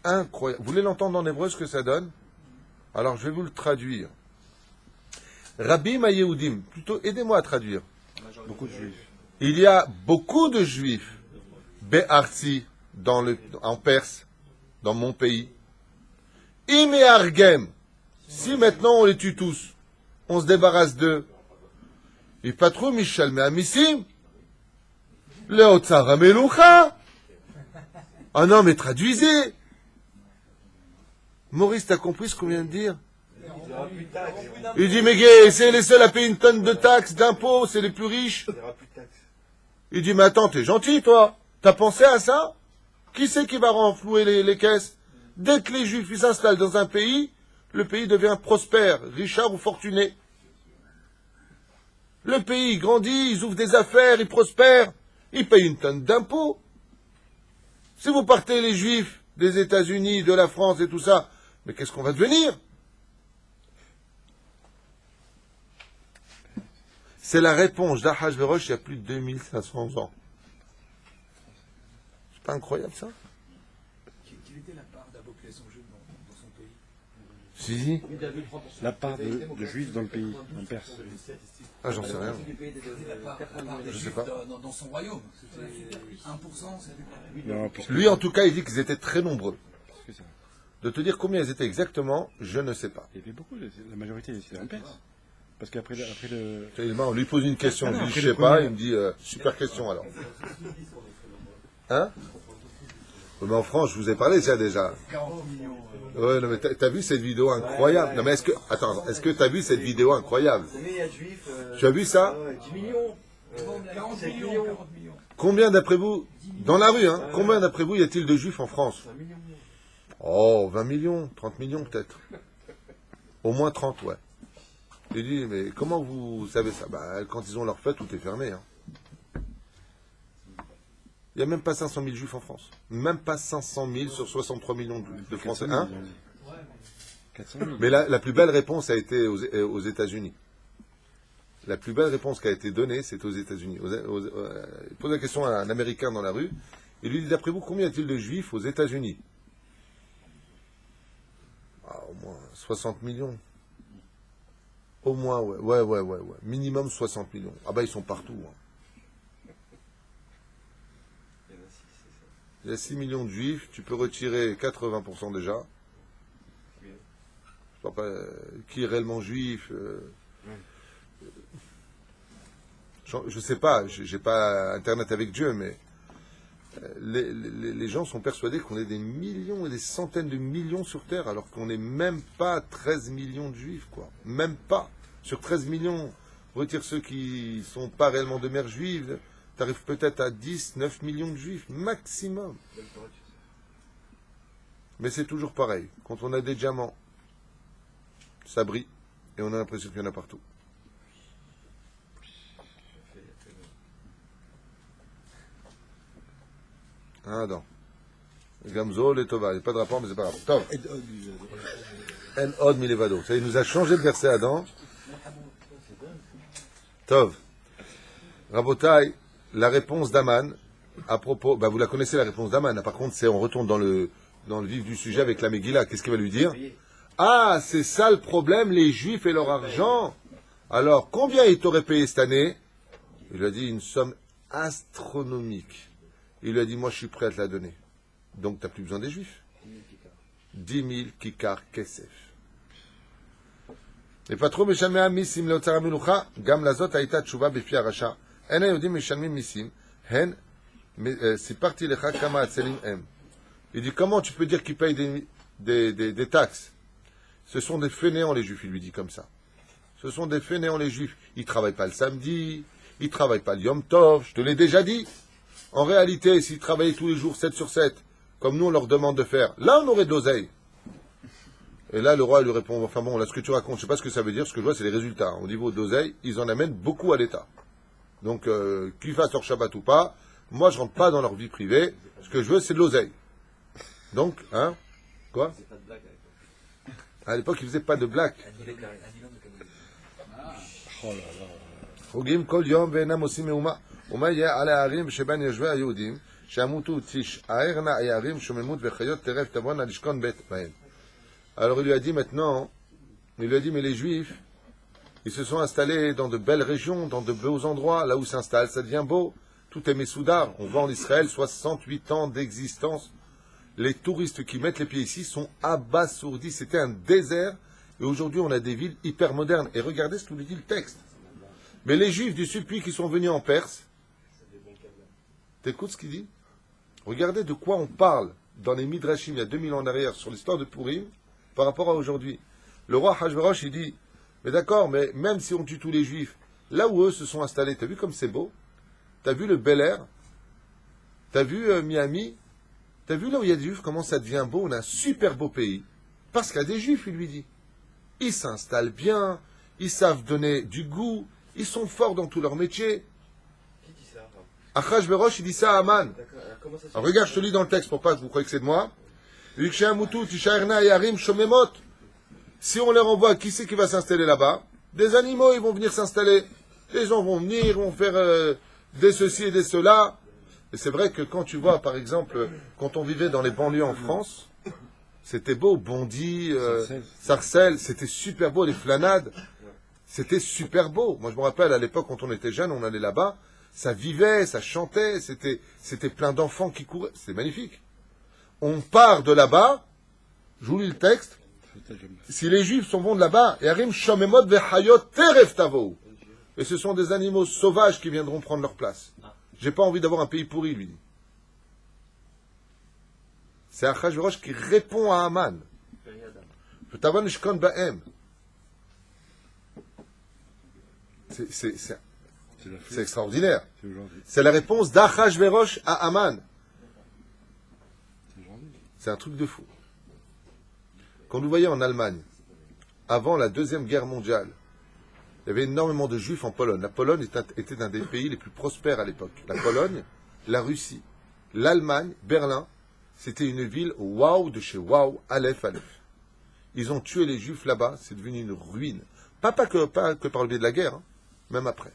Incroyable. Vous voulez l'entendre en hébreu, ce que ça donne? Alors, je vais vous le traduire. Rabbi Mayehudim, plutôt, aidez-moi à traduire. Beaucoup de Juifs. Il y a beaucoup de Juifs, Be'arzi, en Perse, dans mon pays. Ime Argem, si maintenant on les tue tous, on se débarrasse d'eux. Et pas trop Michel, mais Amissim. Le Otsar Ameloucha. Ah non, mais traduisez. Maurice, t'as compris ce qu'on vient de dire? Il dit, mais gay, c'est les seuls à payer une tonne de taxes, d'impôts, c'est les plus riches. Il dit, mais attends, t'es gentil, toi. T'as pensé à ça? Qui c'est qui va renflouer les caisses? Dès que les Juifs ils s'installent dans un pays, le pays devient prospère, richard ou fortuné. Le pays grandit, ils ouvrent des affaires, ils prospèrent, ils payent une tonne d'impôts. Si vous partez les Juifs des États-Unis, de la France et tout ça, mais qu'est-ce qu'on va devenir? C'est la réponse d'Achashverosh il y a plus de 2500 ans. C'est pas incroyable ça? Quelle était la part d'Aboclès en jeu dans son pays? Si. La part de Juifs dans le pays, en Perse. Ah, j'en sais rien. Je sais pas. Dans son royaume, c'était 1%. Non, puisque- Lui, en tout cas, il dit qu'ils étaient très nombreux. puisque ça- De te dire combien ils étaient exactement, je ne sais pas. Il y avait beaucoup, la majorité c'était en Perse. Parce qu'après le... On lui pose une question, Ah je non, lui dis, après je le sais pas, premier- il me dit, super question alors. Hein? Mais en France, je vous ai parlé ça déjà. 40 millions. Ouais, non, mais t'as vu cette vidéo incroyable? Non, mais est-ce que t'as vu cette vidéo incroyable? Vous savez, il y a de juifs. Tu as vu ça? 10 millions. 40 7 millions. millions. 40 millions. Combien d'après vous, dans la rue, hein, combien d'après vous y a-t-il de juifs en France? 5 millions. Oh, 20 millions, 30 millions peut-être. Au moins 30, ouais. Il dit, mais comment vous savez ça? Bah, quand ils ont leur fête, tout est fermé. Hein. Il n'y a même pas 500 000 juifs en France. Même pas 500 000 sur 63 millions de Français. 400 000, Hein? ils ont dit. 400 000. Mais la plus belle réponse a été aux États-Unis. La plus belle réponse qui a été donnée, c'est aux États-Unis. Il pose la question à un Américain dans la rue. Il lui dit, d'après vous, combien y a-t-il de juifs aux États-Unis? Ah, au moins 60 millions. Au moins, ouais. Minimum 60 millions. Ah bah, ils sont partout. Hein. Il y a 6 millions de juifs, tu peux retirer 80% déjà. Je sais pas, qui est réellement juif je sais pas, j'ai pas internet avec Dieu, mais les gens sont persuadés qu'on est des millions et des centaines de millions sur Terre, alors qu'on n'est même pas 13 millions de juifs, quoi. Même pas. Sur 13 millions, retire ceux qui sont pas réellement de mère juive, tu arrives peut-être à 10, 9 millions de juifs, maximum. Mais c'est toujours pareil. Quand on a des diamants, ça brille, et on a l'impression qu'il y en a partout. Ah non. Gamzo, les Tova. Il n'y a pas de rapport, mais c'est pas grave. Tov. En od milevado. Ça, il nous a changé le verset Adam. Tov. Rabotai, la réponse d'Aman, à propos, vous la connaissez la réponse d'Aman. Par contre, on retourne dans le vif du sujet avec la Megillah. Qu'est-ce qu'il va lui dire? Ah, c'est ça le problème, les Juifs et leur argent. Alors, combien ils t'auraient payé cette année? Il lui a dit une somme astronomique. Il lui a dit, moi je suis prêt à te la donner. Donc tu n'as plus besoin des Juifs. 10 000 kikar kesef. Et pas trop משלמי מיסים לאוצר המלוכה, גם לזאת הייתה תשובה בפי הרשע. אין היהודים משלמים מיסים, הן סיפרתי לך כמה עצלים הם. Il dit, comment tu peux dire qu'ils payent des taxes? Ce sont des fainéants les Juifs, il lui dit comme ça. Ce sont des fainéants les Juifs. Ils ne travaillent pas le samedi, ils ne travaillent pas le Yom Tov, je te l'ai déjà dit. En réalité, s'ils travaillaient tous les jours 7 sur 7, comme nous on leur demande de faire, là on aurait de l'oseille. Et là le roi lui répond, enfin bon, là ce que tu racontes, je ne sais pas ce que ça veut dire, ce que je vois c'est les résultats. Au niveau de l'oseille, ils en amènent beaucoup à l'État. Donc qu'ils fassent leur Shabbat ou pas, moi je ne rentre pas dans leur vie privée, ce que je veux c'est de l'oseille. Donc, hein, quoi? À l'époque ils ne faisaient pas de blagues. חוגים כל יום ואינם עושים מהומה. ומה יהיה על הערים שבין יושבי היהודים, שעמותו תשערנה הערים שוממות וחיות טרף תבואנה לשכון בהם. Alors il lui a dit maintenant, il lui a dit mais les Juifs, ils se sont installés dans de belles régions, dans de beaux endroits, là où s'installe, ça devient beau. Tout est Messoudar. On voit en Israël 68 ans d'existence. Les touristes qui mettent les pieds ici sont abasourdis. C'était un désert et aujourd'hui on a des villes hyper modernes. Et regardez ce que nous dit le texte. Mais les Juifs du Suppi qui sont venus en Perse, t'écoutes ce qu'il dit? Regardez de quoi on parle dans les Midrashim il y a 2000 ans en arrière sur l'histoire de Purim par rapport à aujourd'hui. Le roi Hachvérosh il dit, mais d'accord, mais même si on tue tous les Juifs, là où eux se sont installés, t'as vu comme c'est beau? T'as vu le Bel Air? T'as vu Miami? T'as vu là où il y a des Juifs, comment ça devient beau? On a un super beau pays. Parce qu'il y a des Juifs, il lui dit. Ils s'installent bien, ils savent donner du goût, ils sont forts dans tout leur métier. Qui dit ça? Achashverosh, il dit ça à Aman. Comment ça se Alors regarde, je te lis dans le texte pour pas que vous croyez que c'est de moi. Si on les renvoie, qui c'est qui va s'installer là-bas? Des animaux, ils vont venir s'installer. Les gens vont venir, vont faire des ceci et des cela. Et c'est vrai que quand tu vois, par exemple, quand on vivait dans les banlieues en France, c'était beau, Bondy, Sarcelles, c'était super beau, les Flanades. C'était super beau. Moi, je me rappelle, à l'époque, quand on était jeune, on allait là-bas, ça vivait, ça chantait, c'était plein d'enfants qui couraient. C'était magnifique. On part de là-bas, je vous lis le texte, si les Juifs sont bons de là-bas, et ce sont des animaux sauvages qui viendront prendre leur place. J'ai pas envie d'avoir un pays pourri, lui dit. C'est Achashverosh qui répond à Aman. C'est extraordinaire. C'est la réponse d'Achashverosh à Aman. C'est un truc de fou. Quand vous voyez en Allemagne, avant la Deuxième Guerre mondiale, il y avait énormément de Juifs en Pologne. La Pologne était un des pays les plus prospères à l'époque. La Pologne, la Russie, l'Allemagne, Berlin, c'était une ville waouh de chez waouh, Aleph, Aleph. Ils ont tué les Juifs là-bas, c'est devenu une ruine. Pas que par le biais de la guerre, hein, même après.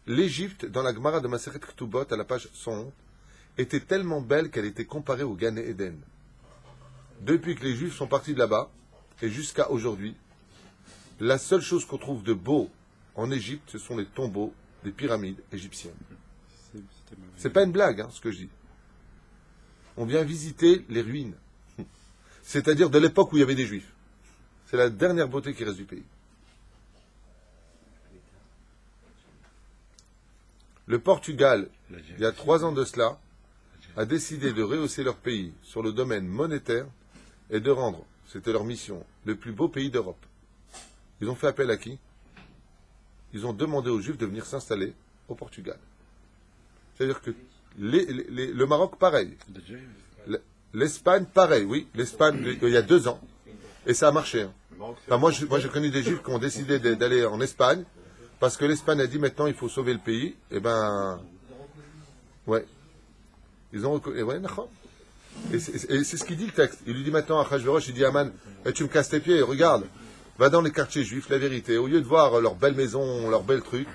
L'Égypte, dans la Gemara de Maseret Ktubot, à la page 111, était tellement belle qu'elle était comparée au Gan Eden. Depuis que les Juifs sont partis de là-bas, et jusqu'à aujourd'hui, la seule chose qu'on trouve de beau en Égypte, ce sont les tombeaux des pyramides égyptiennes. C'est pas une blague, hein, ce que je dis. On vient visiter les ruines. C'est-à-dire de l'époque où il y avait des Juifs. C'est la dernière beauté qui reste du pays. Le Portugal, il y a 3 ans de cela, a décidé de rehausser leur pays sur le domaine monétaire et de rendre, c'était leur mission, le plus beau pays d'Europe. Ils ont fait appel à qui? Ils ont demandé aux Juifs de venir s'installer au Portugal. C'est-à-dire que le Maroc, pareil. L'Espagne, pareil, oui. L'Espagne, il y a 2 ans. Et ça a marché. Hein. Enfin, moi, j'ai connu des Juifs qui ont décidé d'aller en Espagne parce que l'Espagne a dit maintenant il faut sauver le pays. Et ben, ouais. Ils ont reconnu. Ouais, d'accord. Et c'est ce qu'il dit le texte. Il lui dit maintenant à Achashverosh, il dit à Aman, tu me casses tes pieds, regarde. Va dans les quartiers juifs, la vérité. Au lieu de voir leurs belles maisons, leurs belles trucs,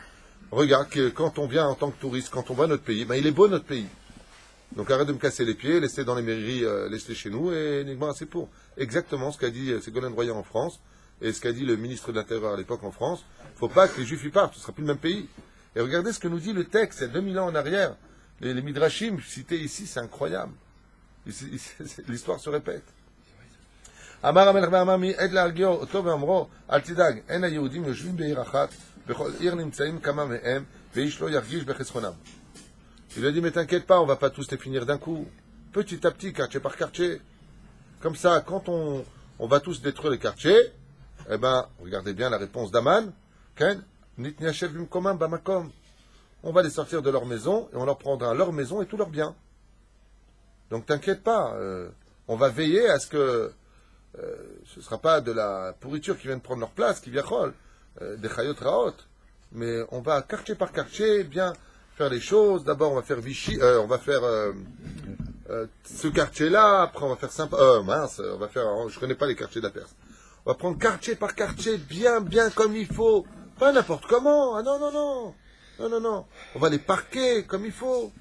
regarde que quand on vient en tant que touriste, quand on voit notre pays, ben il est beau notre pays. Donc arrête de me casser les pieds, laissez dans les mairies, laissez chez nous, et uniquement c'est pour. Exactement ce qu'a dit Ségolène Royal en France, et ce qu'a dit le ministre de l'Intérieur à l'époque en France. Il ne faut pas que les Juifs y partent, ce ne sera plus le même pays. Et regardez ce que nous dit le texte, c'est 2000 ans en arrière. Les Midrashim cités ici, c'est incroyable. L'histoire se répète. אמר המלך בעממי, עד להרגיעו אותו ואמרו, אל תדאג, אין היהודים יושבים בעיר אחת, בכל עיר נמצאים כמה מהם, ואיש לא ירגיש בחסכונם. Il lui a dit, mais t'inquiète pas, on va pas tous les finir d'un coup. Petit à petit, quartier par quartier. Comme ça, quand on va tous détruire les quartiers, eh ben, regardez bien la réponse d'Aman, Ken, nitniachev bimkomam bamakom. On va les sortir de leur maison, et on leur prendra leur maison et tous leurs biens. Donc t'inquiète pas, on va veiller à ce que ce ne sera pas de la pourriture qui vient de prendre leur place, qui vient des chayot raot, mais on va quartier par quartier bien faire les choses. D'abord, on va faire Vichy, on va faire ce quartier-là, après on va faire on va faire, je connais pas les quartiers de la Perse. On va prendre quartier par quartier, bien comme il faut, pas n'importe comment. Ah non. On va les parquer comme il faut,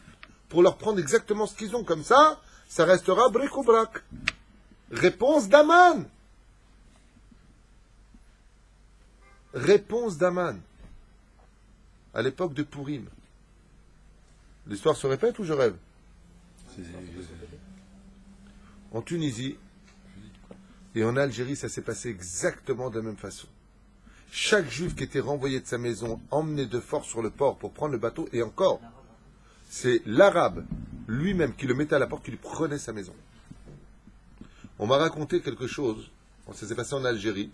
pour leur prendre exactement ce qu'ils ont, comme ça restera bric ou brac. Réponse d'Aman. Réponse d'Aman. À l'époque de Pourim. L'histoire se répète ou je rêve? En Tunisie et en Algérie, ça s'est passé exactement de la même façon. Chaque juif qui était renvoyé de sa maison, emmené de force sur le port pour prendre le bateau, et encore, c'est l'arabe lui-même qui le mettait à la porte, qui lui prenait sa maison. On m'a raconté quelque chose, ça s'est passé en Algérie.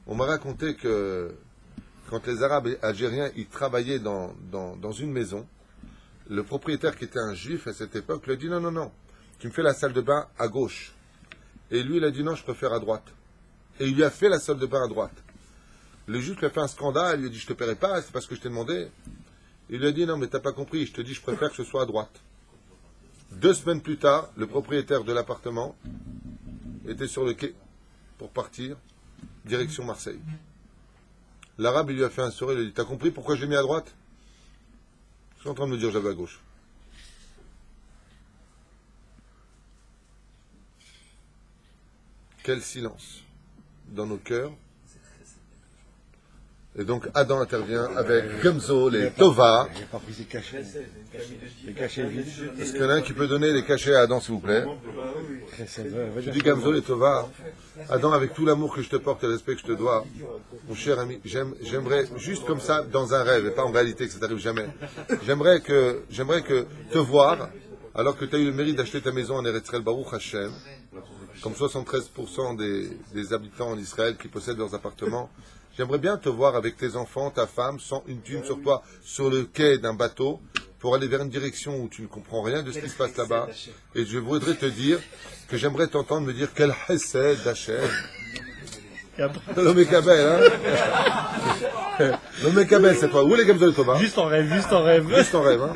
On m'a raconté que quand les Arabes algériens ils travaillaient dans une maison, le propriétaire qui était un juif à cette époque lui a dit non, tu me fais la salle de bain à gauche. Et lui il a dit non, je préfère à droite. Et il lui a fait la salle de bain à droite. Le juif lui a fait un scandale, il lui a dit je te paierai pas, c'est pas ce que je t'ai demandé. Il lui a dit non mais t'as pas compris, je te dis je préfère que ce soit à droite. 2 semaines plus tard, le propriétaire de l'appartement était sur le quai pour partir, direction Marseille. L'arabe, il lui a fait un sourire, il lui a dit, t'as compris pourquoi je l'ai mis à droite? Je suis en train de me dire, j'avais à gauche. Quel silence dans nos cœurs. Et donc Adam intervient avec Gamzo, les Tova. J'ai pas pris ses cachets. Les cachets vides. Est-ce qu'il y en a un qui peut donner les cachets à Adam, s'il vous plaît? Je dis Gamzo, les Tova. Adam, avec tout l'amour que je te porte et le respect que je te dois, mon cher ami, j'aimerais, juste comme ça, dans un rêve, et pas en réalité que ça t'arrive jamais, j'aimerais que te voir, alors que tu as eu le mérite d'acheter ta maison en Eretz Israël, Baruch Hashem, comme 73% des habitants en Israël qui possèdent leurs appartements. J'aimerais bien te voir avec tes enfants, ta femme, sans une thune sur toi, sur le quai d'un bateau, pour aller vers une direction où tu ne comprends rien de ce qui se passe là-bas. Et je voudrais te dire que j'aimerais t'entendre me dire quel hesed d'Hachem. Le Mekabel, hein? Le Mekabel, c'est quoi? Où les Gamzol Thomas? Juste en rêve. Juste en rêve, hein?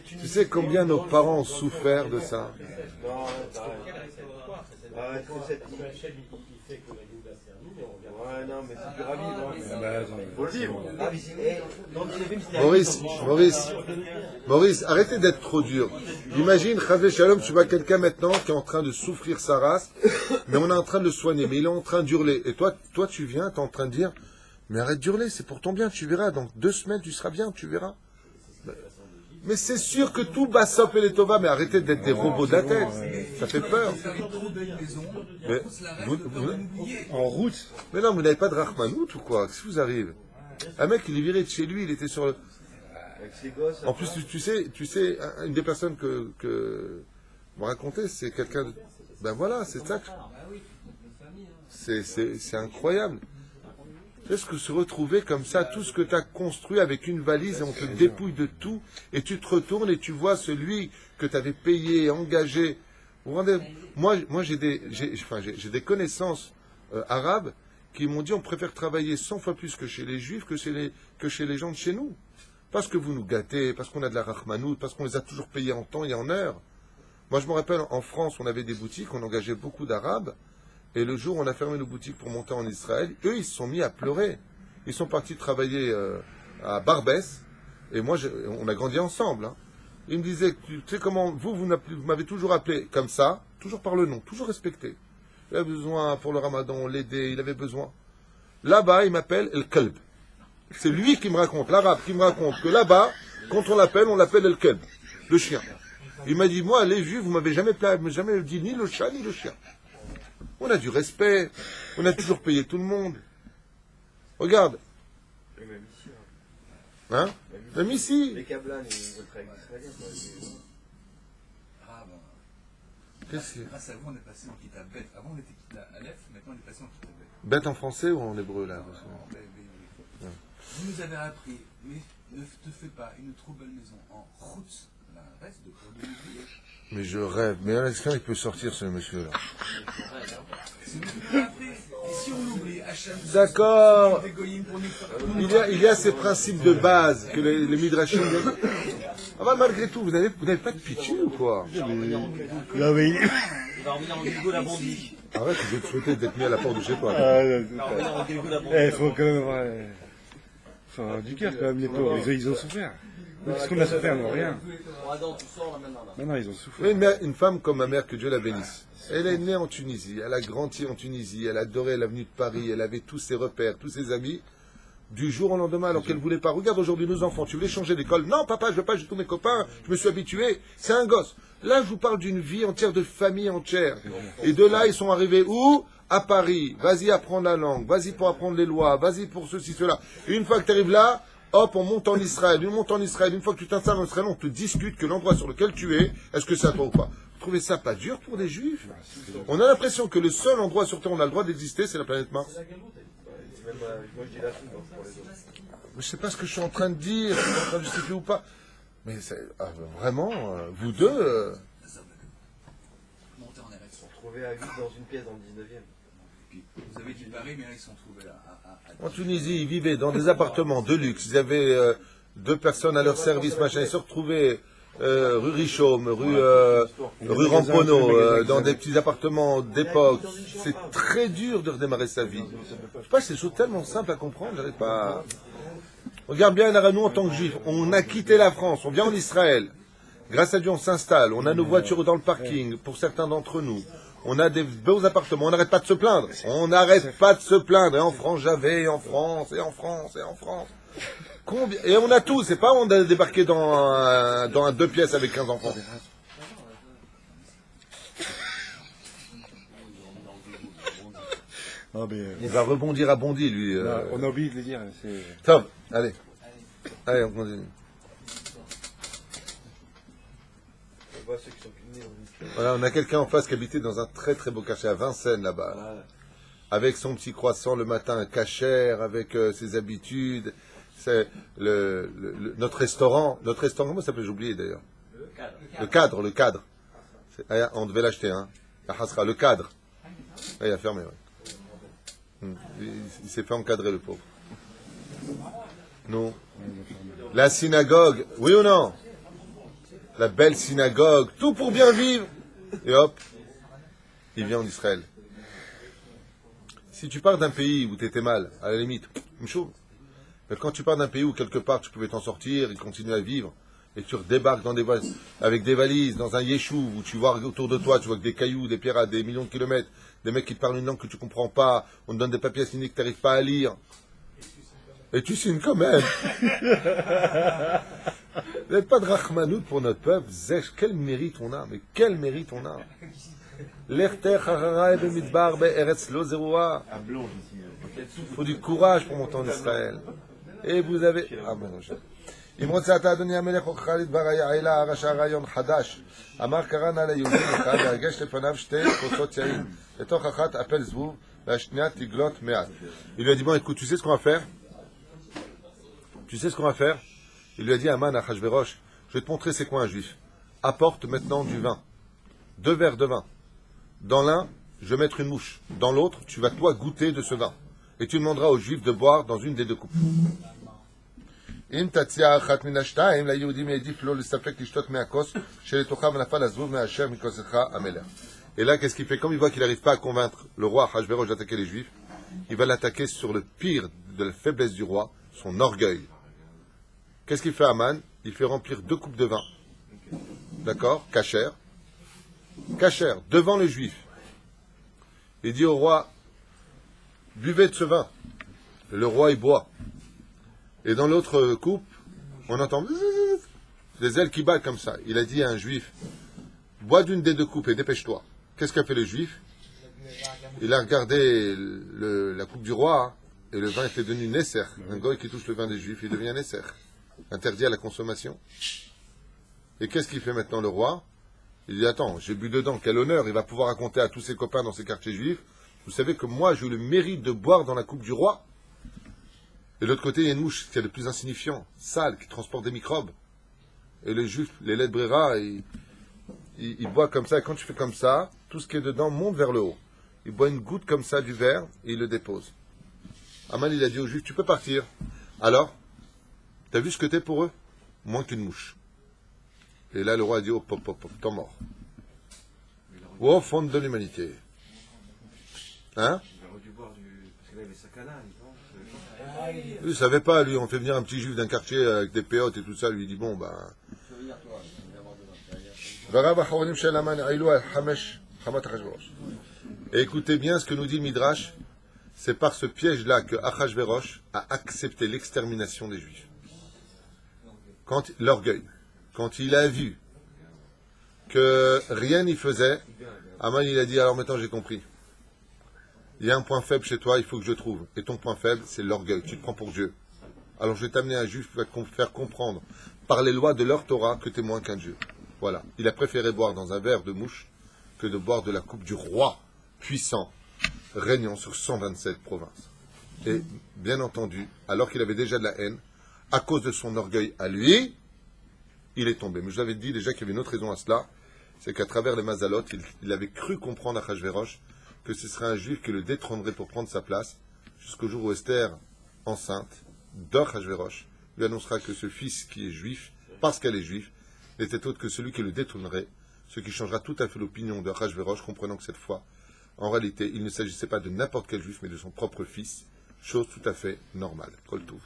Tu sais combien nos parents ont souffert de ça? Ouais, non, mais c'est du ravi. Faut le vivre. Maurice, arrêtez d'être trop dur. Imagine, Chavé Shalom, tu vois quelqu'un maintenant qui est en train de souffrir sa race, mais on est en train de le soigner, mais il est en train d'hurler. Et toi tu viens, tu es en train de dire, mais arrête d'hurler, c'est pour ton bien, tu verras. Dans 2 semaines, tu seras bien, tu verras. Mais c'est sûr que tout Bassop et les Tova, mais arrêtez d'être des robots de la tête. Ça fait peur. Mais En route. Mais non, vous n'avez pas de Rahmanout ou quoi? Qu'est-ce qui vous arrive? Un mec, il est viré de chez lui, il était sur le... En plus, tu sais, une des personnes que me racontait, c'est quelqu'un de... Ben voilà, c'est ça. C'est incroyable. Est-ce que se retrouver comme ça, tout ce que tu as construit avec une valise et on te dépouille de tout, et tu te retournes et tu vois celui que tu avais payé, engagé. Vous vous rendez... Moi j'ai des connaissances arabes qui m'ont dit on préfère travailler 100 fois plus que chez les juifs que chez les gens de chez nous. Parce que vous nous gâtez, parce qu'on a de la rahmanout, parce qu'on les a toujours payés en temps et en heure. Moi je me rappelle en France, on avait des boutiques, on engageait beaucoup d'arabes, Et le jour où on a fermé nos boutiques pour monter en Israël, eux, ils se sont mis à pleurer. Ils sont partis travailler à Barbès. Et moi, on a grandi ensemble. Hein. Ils me disaient, tu sais comment, vous m'avez toujours appelé comme ça, toujours par le nom, toujours respecté. Il avait besoin pour le ramadan, l'aider, il avait besoin. Là-bas, il m'appelle El Kelb. C'est lui qui me raconte, l'arabe qui me raconte que là-bas, quand on l'appelle El Kelb, le chien. Il m'a dit, moi, les juifs, vous m'avez jamais dit ni le chat ni le chien. On a du respect, on a toujours payé tout le monde. Regarde. Et même ici. Hein? Même ici. Les Kablan, ils veulent travailler avec les Israéliens. Ah, ben, Qu'est-ce que c'est? grâce à vous, on est passé en Kita Bet. Avant, on était Kita Aleph, maintenant, on est passé en Kita Bet. Bête en français ou en hébreu, là? Ouais. Vous nous avez appris, mais ne te fais pas une trop belle maison en route, la reste de l'ouvrier. Mais je rêve. Mais est-ce qu'il peut sortir, ce monsieur-là? C'est nous qui l'avons appris. Et si on l'oublie, Hachem, D'accord. des goyim pour nous faire. Il y a ces principes de base que les midrashim. Ah bah, malgré tout, vous n'avez pas de pitié ou quoi? Non, mais Il va revenir en Gilgul à Bondy. Arrête, je vais te souhaiter d'être mis à la porte de chez toi. Il va revenir en Gilgul à Bondy. il faut quand même avoir du cœur, quand même, les pauvres. Ils ont souffert. Qu'est-ce qu'on a souffert? Non, rien. Bon, Adam, tu sors là maintenant. Là. Non, ils ont souffert. Une femme comme ma mère, que Dieu la bénisse. Elle est née en Tunisie, elle a grandi en Tunisie, elle adorait l'avenue de Paris, elle avait tous ses repères, tous ses amis. Du jour au lendemain, alors qu'elle voulait pas. Regarde aujourd'hui nos enfants, tu voulais changer d'école? Non, papa, je veux pas, j'ai tous mes copains, je me suis habitué. C'est un gosse. Là, je vous parle d'une vie entière, de famille entière. Et de là, ils sont arrivés où? À Paris. Vas-y apprendre la langue, vas-y pour apprendre les lois, vas-y pour ceci, cela. Et une fois que tu arrives là, hop, on monte en Israël. Une fois que tu t'installes en Israël, on te discute que l'endroit sur lequel tu es, est-ce que c'est à toi ou pas? Vous trouvez ça pas dur pour des juifs? On a l'impression que le seul endroit sur Terre où on a le droit d'exister, c'est la planète Mars. Même, moi, je dis la soupe pour les autres. Je sais pas ce que je suis en train de dire, je suis en train de justifier ou pas. Mais vraiment, vous deux... Monter en Eretz. Ils sont retrouvés à 8 dans une pièce dans le 19e. Puis, vous avez dit Paris, mais là, ils sont trouvés là. En Tunisie, ils vivaient dans des appartements de luxe. Ils avaient 2 personnes à leur service, machin. Ils se retrouvaient rue Richomme, rue Ramponeau, dans des petits appartements d'époque. C'est très dur de redémarrer sa vie. Je sais pas, c'est des choses tellement simples à comprendre. J'arrive pas. Regarde bien, nous en tant que juifs, on a quitté la France, on vient en Israël. Grâce à Dieu, on s'installe. On a nos voitures dans le parking pour certains d'entre nous. On a des beaux appartements, on n'arrête pas de se plaindre. On n'arrête pas de se plaindre. Et en France, j'avais, et en France, et en France, et en France. Combien... Et on a tout, c'est pas on a débarqué dans un 2 pièces avec 15 enfants. Non, mais, Il va rebondir à Bondy, lui. non, on a oublié de le dire. Top, allez. Allez, on continue. On voit ceux qui sont nés dans une pièce. Voilà, on a quelqu'un en face qui habitait dans un très très beau cachet à Vincennes, là-bas. Avec son petit croissant le matin, cachère, avec ses habitudes. C'est notre restaurant, comment ça s'appelle, j'ai oublié d'ailleurs. Le cadre. On devait l'acheter, hein. Le cadre. Il a fermé, ouais. Il s'est fait encadrer, le pauvre. Non. La synagogue, oui ou non? La belle synagogue, tout pour bien vivre. Et hop, il vient en Israël. Si tu pars d'un pays où tu étais mal, à la limite, mchou. Mais quand tu pars d'un pays où quelque part tu pouvais t'en sortir et continuer à vivre, et tu redébarques avec des valises, dans un yeshuv, où tu vois autour de toi, tu vois que des cailloux, des pierres à des millions de kilomètres, des mecs qui te parlent une langue que tu comprends pas, on te donne des papiers signés que tu n'arrives pas à lire. Et tu signes quand même. Vous n'avez pas de rachmanout pour notre peuple. Zech, quel mérite on a, mais quel mérite on a. L'erter hararai de midbar be'eretz lo zeroua. Il faut du courage pour monter en Israël. Et vous avez... Ah, ben non, אם רוצה אתה אדוני המלך הוכחה לדבר העילה הרשע רעיון חדש. אמר קרן על היהודים אחד והרגש לפניו 2 כוסות יין. לתוך אחת אפל זבוב והשנייה תגלות מעט. Il lui a dit, bon écoute, tu sais ce qu'on va faire? Il lui a dit, Aman, Achashverosh, je vais te montrer c'est quoi un juif. Apporte maintenant du vin. 2 verres de vin. Dans l'un, je vais mettre une mouche. Dans l'autre, tu vas toi goûter de ce vin. Et tu demanderas aux juifs de boire dans une des 2 coupes. אם תציע אחת מן השתיים, ליהודים יעדיף לא לספק לשתות מהכוס שלתוכה ונפל הזבוב מאשר מכוסך המלך. Et là, qu'est-ce qu'il fait? Comme il voit qu'il n'arrive pas à convaincre le roi Achashverosh d'attaquer les Juifs, il va l'attaquer sur le pire de la faiblesse du roi, son orgueil. Qu'est-ce qu'il fait Aman? Il fait remplir 2 coupes de vin. D'accord? Kasher, devant les Juifs. Il dit au roi, buvez de ce vin. Et le roi, il boit. Et dans l'autre coupe, on entend des ailes qui battent comme ça. Il a dit à un Juif, bois d'une des 2 coupes et dépêche-toi. Qu'est-ce qu'a fait le Juif? Il a regardé la coupe du roi, hein, et le vin était devenu Nesser. Un goy qui touche le vin des Juifs, il devient Nesser. Interdit à la consommation. Et qu'est-ce qu'il fait maintenant le roi? Il dit, attends, j'ai bu dedans, quel honneur, il va pouvoir raconter à tous ses copains dans ses quartiers juifs, vous savez que moi j'ai eu le mérite de boire dans la coupe du roi. Et de l'autre côté, il y a une mouche, c'est le plus insignifiant, sale, qui transporte des microbes. Et les juifs, les laits de Brera, il boit comme ça, et quand tu fais comme ça, tout ce qui est dedans monte vers le haut. Il boit une goutte comme ça du verre, et il le dépose. Aman, il a dit aux Juifs, tu peux partir. Alors, t'as vu ce que t'es pour eux? Moins qu'une mouche. Et là, le roi a dit, oh, pop, pop, pop, t'es mort. Ou au fond de l'humanité. Hein? Il aurait dû boire parce qu'il avait sa cana, Lui, il savait pas, lui, on fait venir un petit juif d'un quartier avec des péotes et tout ça, lui, il dit, bon, ben... Et écoutez bien ce que nous dit le Midrash, c'est par ce piège-là que Achashverosh a accepté l'extermination des Juifs. L'orgueil, quand il a vu que rien n'y faisait, Aman il a dit, alors maintenant j'ai compris. Il y a un point faible chez toi, il faut que je trouve. Et ton point faible, c'est l'orgueil, tu te prends pour Dieu. Alors je vais t'amener un Juif qui va te faire comprendre, par les lois de leur Torah, que tu es moins qu'un Dieu. Voilà. Il a préféré boire dans un verre de mouche que de boire de la coupe du roi puissant, régnant sur 127 provinces. Et, bien entendu, alors qu'il avait déjà de la haine, à cause de son orgueil à lui, il est tombé. Mais je l'avais dit déjà qu'il y avait une autre raison à cela, c'est qu'à travers les Mazalot, il avait cru comprendre à Achashverosh que ce serait un juif qui le détrônerait pour prendre sa place, jusqu'au jour où Esther, enceinte, d'Achashverosh, lui annoncera que ce fils qui est juif, parce qu'elle est juive, n'était autre que celui qui le détrônerait, ce qui changera tout à fait l'opinion de Achashverosh, comprenant que cette fois, en réalité, il ne s'agissait pas de n'importe quel juif, mais de son propre fils, chose tout à fait normale. Kol Tov.